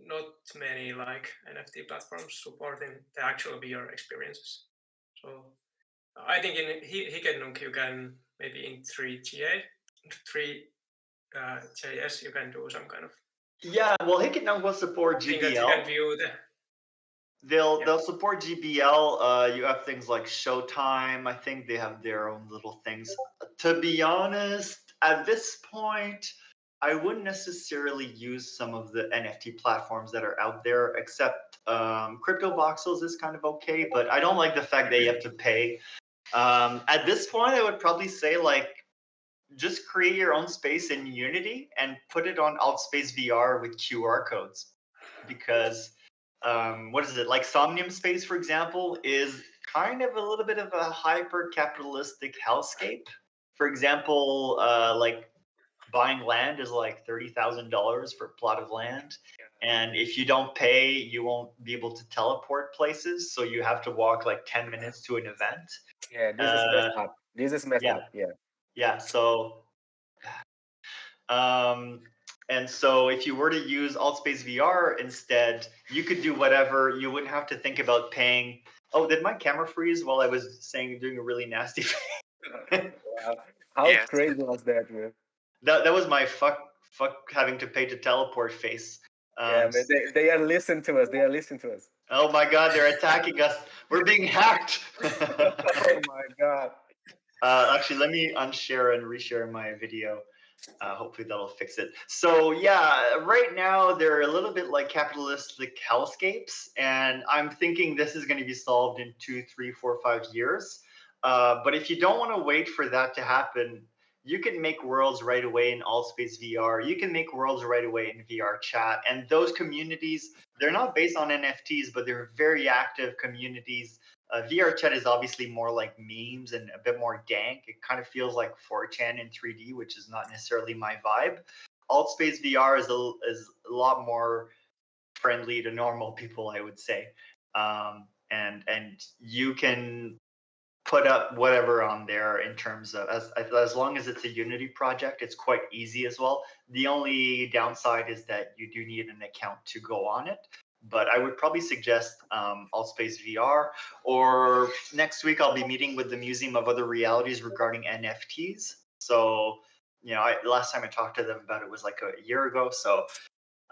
not many NFT platforms supporting the actual VR experiences. So I think in Hikenunk you can maybe in 3JS you can do some kind of. Yeah, well, Hikenunk will support GBL. That you can view They'll support GBL. You have things like Showtime. I think they have their own little things. To be honest, at this point, I wouldn't necessarily use some of the NFT platforms that are out there, except Crypto Voxels is kind of okay, but I don't like the fact that you have to pay. At this point, I would probably say just create your own space in Unity and put it on Altspace VR with QR codes, because what is it, like Somnium Space, for example, is kind of a little bit of a hyper-capitalistic hellscape. For example, like buying land is like $30,000 for a plot of land. And if you don't pay, you won't be able to teleport places. So you have to walk like 10 minutes to an event. Yeah, this is messed up. This is messed yeah. up. Yeah. Yeah. So, and so if you were to use AltSpace VR instead, you could do whatever. You wouldn't have to think about paying. Oh, did my camera freeze while I was doing a really nasty thing? Wow. How Yes. crazy was that, man? That was my fuck having to pay to teleport face. Yeah, man. They are listening to us. They are listening to us. Oh my god, they're attacking us. We're being hacked. Oh my god. Actually, let me unshare and reshare my video. Hopefully that'll fix it. So yeah, right now they're a little bit like capitalistic hellscapes, and I'm thinking this is going to be solved in 2, 3, 4, 5 years. But if you don't want to wait for that to happen, you can make worlds right away in AllSpace VR. You can make worlds right away in VR chat, and those communities, they're not based on NFTs, but they're very active communities. VR chat is obviously more like memes and a bit more dank. It kind of feels like 4chan in 3D, which is not necessarily my vibe. AltSpace VR is a lot more friendly to normal people, I would say. And you can put up whatever on there in terms of as long as it's a Unity project, it's quite easy as well. The only downside is that you do need an account to go on it. But I would probably suggest AltSpace VR. Or next week, I'll be meeting with the Museum of Other Realities regarding NFTs. So, last time I talked to them about it was like a year ago. So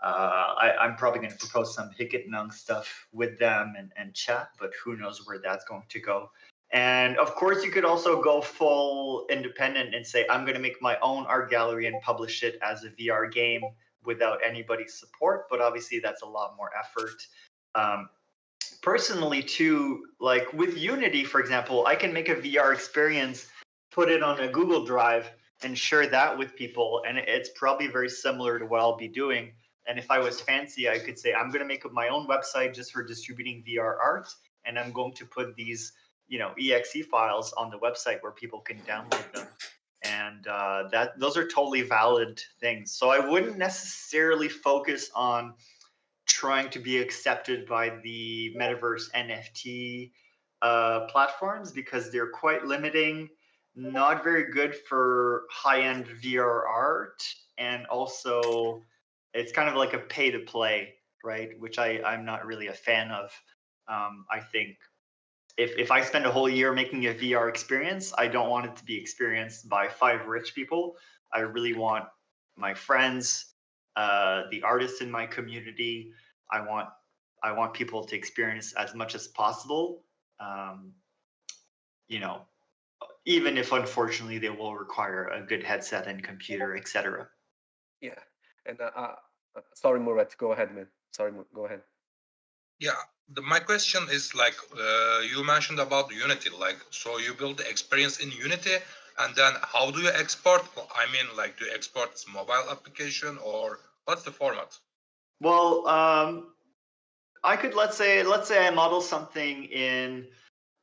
I'm probably going to propose some Hikitnung stuff with them and chat, but who knows where that's going to go. And of course, you could also go full independent and say, I'm going to make my own art gallery and publish it as a VR game without anybody's support. But obviously, that's a lot more effort. Personally, too, like with Unity, for example, I can make a VR experience, put it on a Google Drive, and share that with people. And it's probably very similar to what I'll be doing. And if I was fancy, I could say, I'm going to make up my own website just for distributing VR art. And I'm going to put these exe files on the website where people can download them, and those are totally valid things. So I wouldn't necessarily focus on trying to be accepted by the metaverse NFT platforms, because they're quite limiting, not very good for high-end VR art, and also it's kind of like a pay to play, right? Which I'm not really a fan of. I think if I spend a whole year making a VR experience, I don't want it to be experienced by 5 rich people. I really want my friends, the artists in my community. I want people to experience as much as possible. Um, you know, Even if unfortunately they will require a good headset and computer, etc. Yeah. And sorry, Murat, go ahead, man. Sorry, go ahead. Yeah, my question is like you mentioned about Unity, like so you build the experience in Unity, and then how do you export? I mean, like do you export mobile application or what's the format? Well, I could let's say I model something in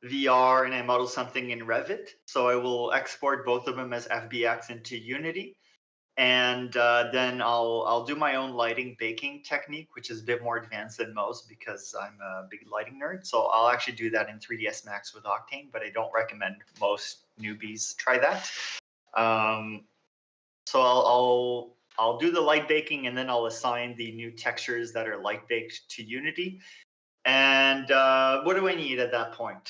VR and I model something in Revit. So I will export both of them as FBX into Unity. And then I'll do my own lighting baking technique, which is a bit more advanced than most because I'm a big lighting nerd. So I'll actually do that in 3ds Max with Octane, but I don't recommend most newbies try that. So I'll do the light baking, and then I'll assign the new textures that are light baked to Unity. And what do I need at that point?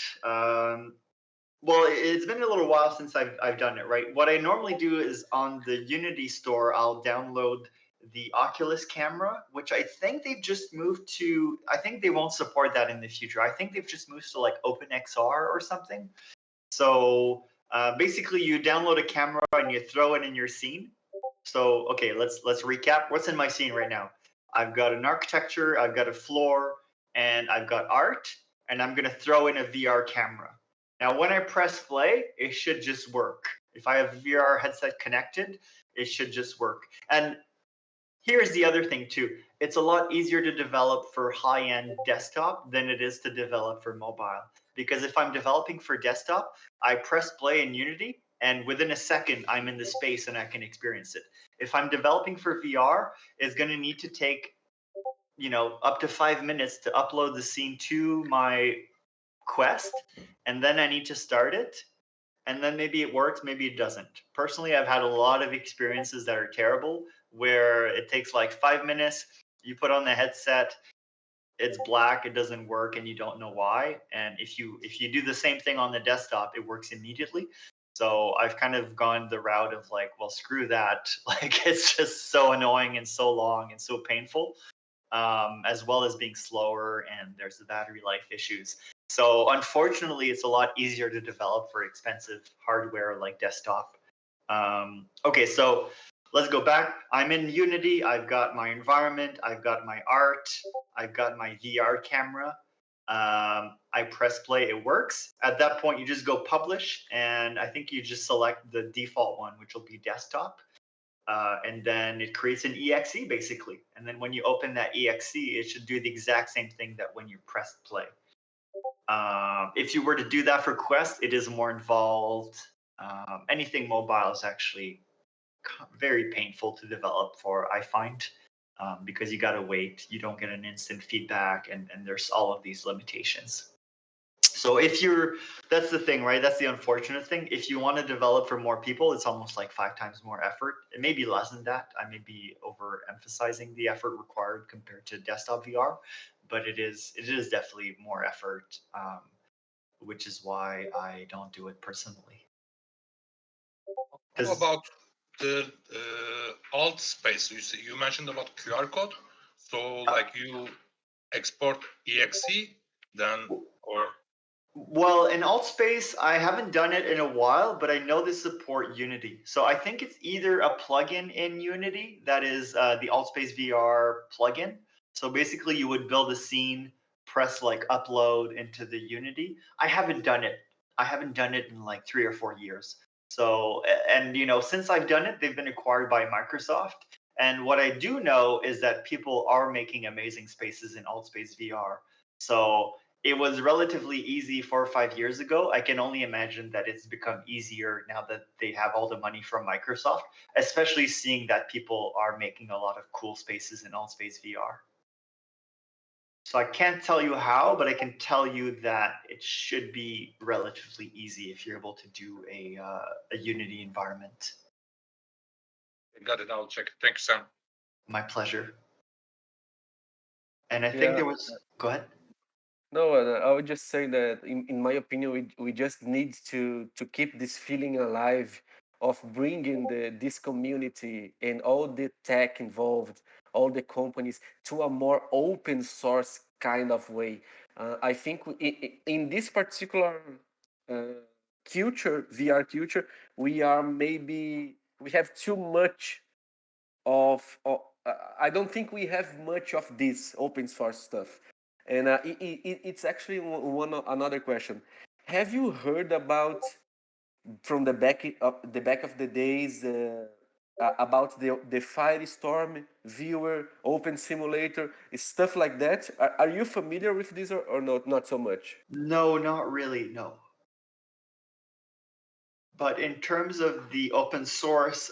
Well, it's been a little while since I've done it, right? What I normally do is on the Unity store, I'll download the Oculus camera, which I think they've just moved to. I think they won't support that in the future. I think they've just moved to like OpenXR or something. So basically, you download a camera and you throw it in your scene. So okay, let's recap. What's in my scene right now? I've got an architecture, I've got a floor, and I've got art, and I'm gonna throw in a VR camera. Now, when I press play, it should just work. If I have VR headset connected, it should just work. And Here's the other thing too. It's a lot easier to develop for high-end desktop than it is to develop for mobile. Because if I'm developing for desktop, I press play in Unity and within a second I'm in the space and I can experience it. If I'm developing for VR, it's going to need to take, up to 5 minutes to upload the scene to my Quest, and then I need to start it, and then maybe it works, maybe it doesn't. Personally, I've had a lot of experiences that are terrible where it takes like 5 minutes, you put on the headset, it's black, it doesn't work, and you don't know why. And if you do the same thing on the desktop, it works immediately. So I've kind of gone the route of like, well, screw that. Like it's just so annoying and so long and so painful, as well as being slower, and there's the battery life issues. So unfortunately, it's a lot easier to develop for expensive hardware like desktop. Okay, so let's go back. I'm in Unity. I've got my environment. I've got my art. I've got my VR camera. I press play. It works. At that point, you just go publish, and I think you just select the default one, which will be desktop. And then it creates an exe basically. And then when you open that exe, it should do the exact same thing that when you press play. If you were to do that for Quest, it is more involved. Anything mobile is actually very painful to develop for, I find, because you got to wait. You don't get an instant feedback, and there's all of these limitations. So that's the thing, right? That's the unfortunate thing. If you want to develop for more people, it's almost like 5 times more effort. It may be less than that. I may be overemphasizing the effort required compared to desktop VR, but it is definitely more effort, which is why I don't do it personally. How about the alt space? You mentioned about QR code. So like you export exe, then or Well, in AltSpace, I haven't done it in a while, but I know they support Unity. So I think it's either a plugin in Unity that is the AltSpace VR plugin. So basically, you would build a scene, press like upload into the Unity. I haven't done it. I haven't done it in like 3 or 4 years. So, and since I've done it, they've been acquired by Microsoft. And what I do know is that people are making amazing spaces in AltSpace VR. So it was relatively easy 4 or 5 years ago. I can only imagine that it's become easier now that they have all the money from Microsoft, especially seeing that people are making a lot of cool spaces in AltSpace VR. So I can't tell you how, but I can tell you that it should be relatively easy if you're able to do a Unity environment. got it. I'll check it. Thank you, Sam. My pleasure. And I think there was. Go ahead. No, I would just say that, in my opinion, we just need to keep this feeling alive of bringing this community and all the tech involved, all the companies, to a more open source kind of way. I think in this particular culture, VR culture, we have too much of I don't think we have much of this open source stuff. And it's actually another question. Have you heard about, from the back of the days, about the Firestorm viewer, open simulator, stuff like that? Are you familiar with this, or not so much? No, not really. No. But in terms of the open source,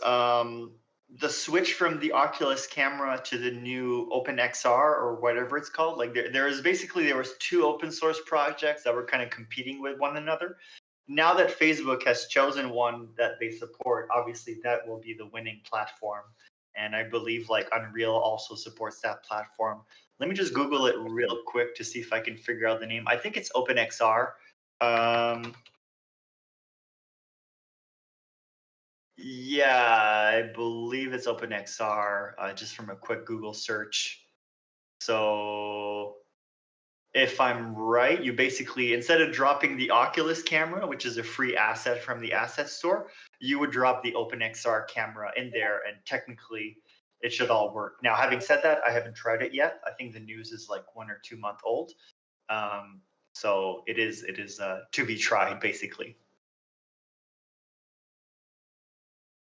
the switch from the Oculus camera to the new OpenXR or whatever it's called, like there was 2 open source projects that were kind of competing with one another. Now that Facebook has chosen one that they support, obviously that will be the winning platform. And I believe like Unreal also supports that platform. Let me just Google it real quick to see if I can figure out the name. I think it's OpenXR. Yeah, I believe it's OpenXR, just from a quick Google search. So if I'm right, you basically, instead of dropping the Oculus camera, which is a free asset from the asset store, you would drop the OpenXR camera in there, and technically it should all work. Now, having said that, I haven't tried it yet. I think the news is like 1 or 2 month old. So it is to be tried, basically.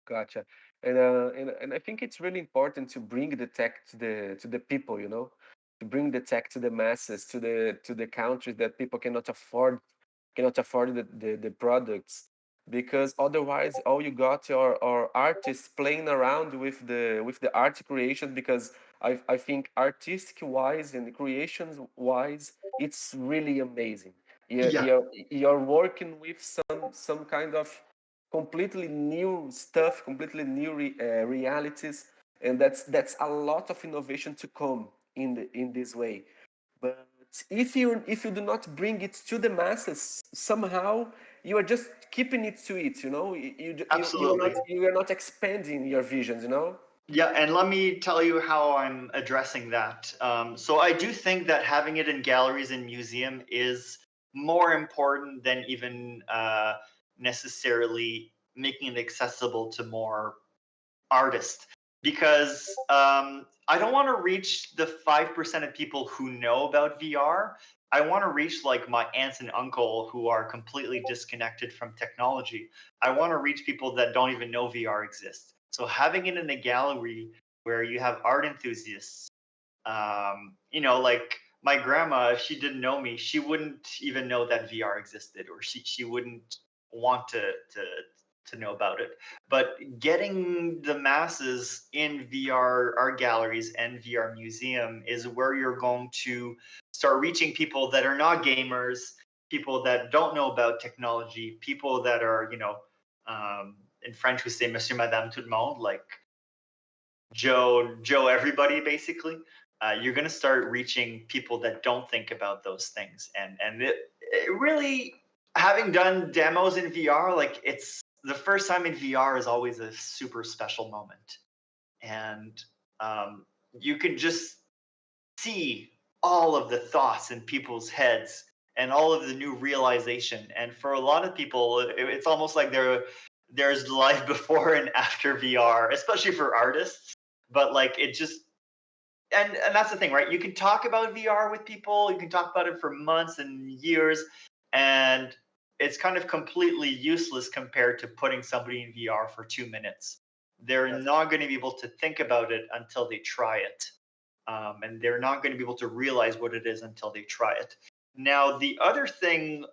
Gotcha. And I think it's really important to bring the tech to the people, you know, to bring the tech to the masses, to the countries that people cannot afford the products, because otherwise all you got are artists playing around with the art creation. Because I think artistic wise and creations wise, it's really amazing. Yeah, You're working with some kind of completely new stuff, completely new realities, and that's a lot of innovation to come in this way. But if you do not bring it to the masses, somehow you are just keeping it to it. You know, absolutely. you are not expanding your visions. You know. Yeah, and let me tell you how I'm addressing that. So I do think that having it in galleries and museum is more important than even necessarily making it accessible to more artists, because I don't want to reach the 5% of people who know about VR. I want to reach like my aunts and uncle who are completely disconnected from technology. I want to reach people that don't even know VR exists. So having it in a gallery where you have art enthusiasts, like my grandma, if she didn't know me, she wouldn't even know that VR existed, or she wouldn't want to know about it. But getting the masses in VR art galleries and VR museum is where you're going to start reaching people that are not gamers, people that don't know about technology, people that are, in French we say Monsieur, Madame, tout le monde, like Joe, everybody basically. You're going to start reaching people that don't think about those things, and it really, having done demos in VR, like it's the first time in VR is always a super special moment, and you can just see all of the thoughts in people's heads and all of the new realization. And for a lot of people, it's almost like there's life before and after VR, especially for artists. But like it just, and that's the thing, right? You can talk about VR with people, you can talk about it for months and years, and it's kind of completely useless compared to putting somebody in VR for 2 minutes. They're Yes. not going to be able to think about it until they try it. And they're not going to be able to realize what it is until they try it. Now, another thing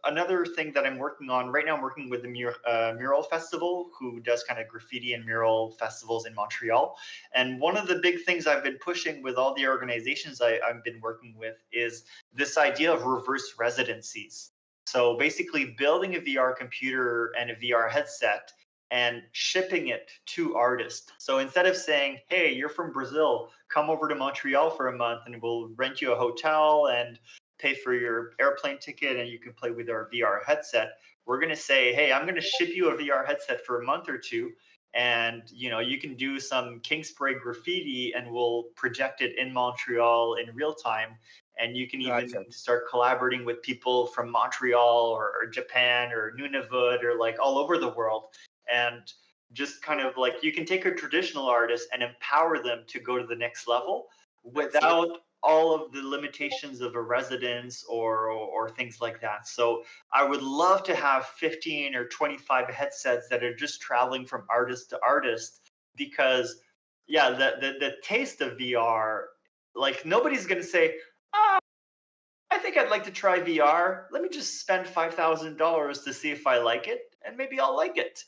that I'm working on right now, I'm working with the Mural Festival, who does kind of graffiti and mural festivals in Montreal. And one of the big things I've been pushing with all the organizations I've been working with is this idea of reverse residencies. So basically, building a VR computer and a VR headset and shipping it to artists. So instead of saying, hey, you're from Brazil, come over to Montreal for a month and we'll rent you a hotel and pay for your airplane ticket and you can play with our VR headset, we're going to say, hey, I'm going to ship you a VR headset for a month or two, and you can do some king spray graffiti and we'll project it in Montreal in real time, and you can even Gotcha. start collaborating with people from Montreal or Japan or Nunavut or like all over the world, and just kind of like you can take a traditional artist and empower them to go to the next level without all of the limitations of a residence or things like that. So I would love to have 15 or 25 headsets that are just traveling from artist to artist, because yeah, the taste of VR, like nobody's going to say, "Ah, I think I'd like to try VR. Let me just spend $5,000 to see if I like it, and maybe I'll like it."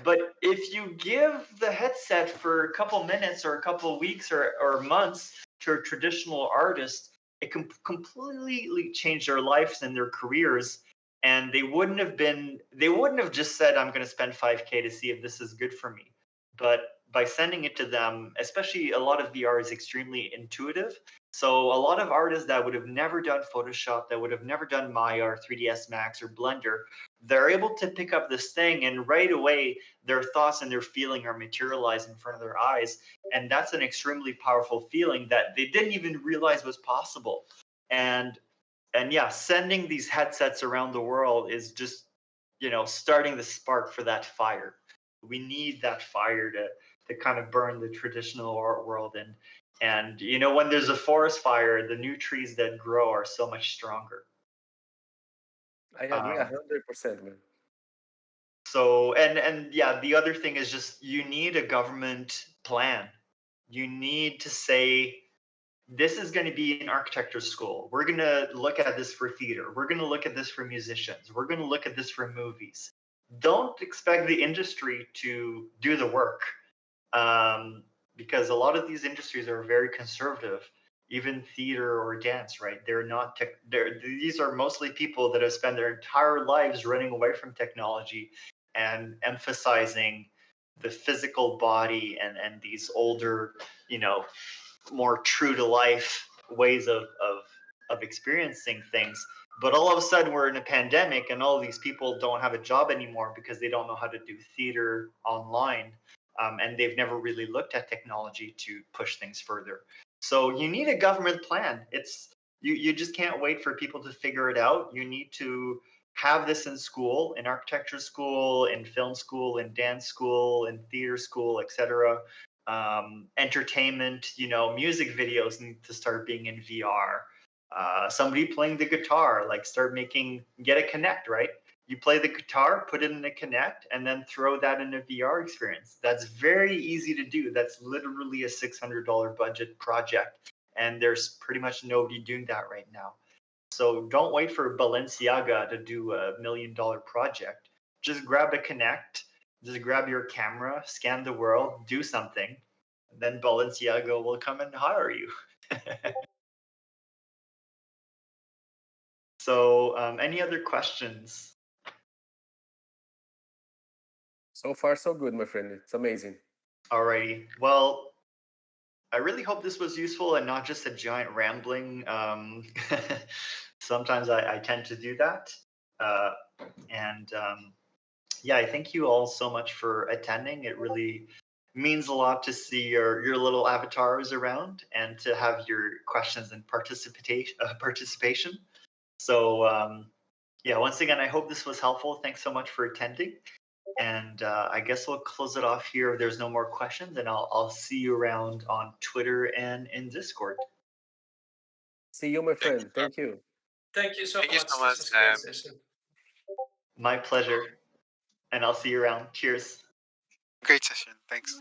But if you give the headset for a couple minutes or a couple weeks or months to a traditional artist, it can completely change their lives and their careers. And they wouldn't have just said, I'm going to spend 5K to see if this is good for me. But by sending it to them, especially a lot of VR is extremely intuitive. So a lot of artists that would have never done Photoshop, that would have never done Maya or 3ds Max or Blender, they're able to pick up this thing and right away their thoughts and their feeling are materialized in front of their eyes, and that's an extremely powerful feeling that they didn't even realize was possible. And yeah, sending these headsets around the world is just starting the spark for that fire. We need that fire to kind of burn the traditional art world, and when there's a forest fire, the new trees that grow are so much stronger. I agree um, 100%, man. So and yeah, the other thing is just you need a government plan. You need to say this is going to be an architecture school. We're going to look at this for theater. We're going to look at this for musicians. We're going to look at this for movies. Don't expect the industry to do the work, because a lot of these industries are very conservative. Even theater or dance, right? They're not tech. These are mostly people that have spent their entire lives running away from technology and emphasizing the physical body and these older, you know, more true to life ways of experiencing things. But all of a sudden we're in a pandemic and all these people don't have a job anymore because they don't know how to do theater online, and they've never really looked at technology to push things further. So you need a government plan. You just can't wait for people to figure it out. You need to have this in school, in architecture school, in film school, in dance school, in theater school, etc. Entertainment, music videos need to start being in VR. Somebody playing the guitar, like get a Connect, right? You play the guitar, put it in a Connect, and then throw that in a VR experience. That's very easy to do. That's literally a $600 budget project. And there's pretty much nobody doing that right now. So don't wait for Balenciaga to do $1 million project. Just grab a Connect, just grab your camera, scan the world, do something, and then Balenciaga will come and hire you. So any other questions? So far, so good, my friend. It's amazing. Alrighty. Well, I really hope this was useful and not just a giant rambling. Sometimes I tend to do that. And yeah, I thank you all so much for attending. It really means a lot to see your little avatars around and to have your questions and participation. So yeah, once again, I hope this was helpful. Thanks so much for attending. And I guess we'll close it off here if there's no more questions, and I'll see you around on Twitter and in Discord. See you, my friend. Thank you. Thank you so Thank you much. so much, This was a great Sam. session. My pleasure. And I'll see you around. Cheers. Great session. Thanks.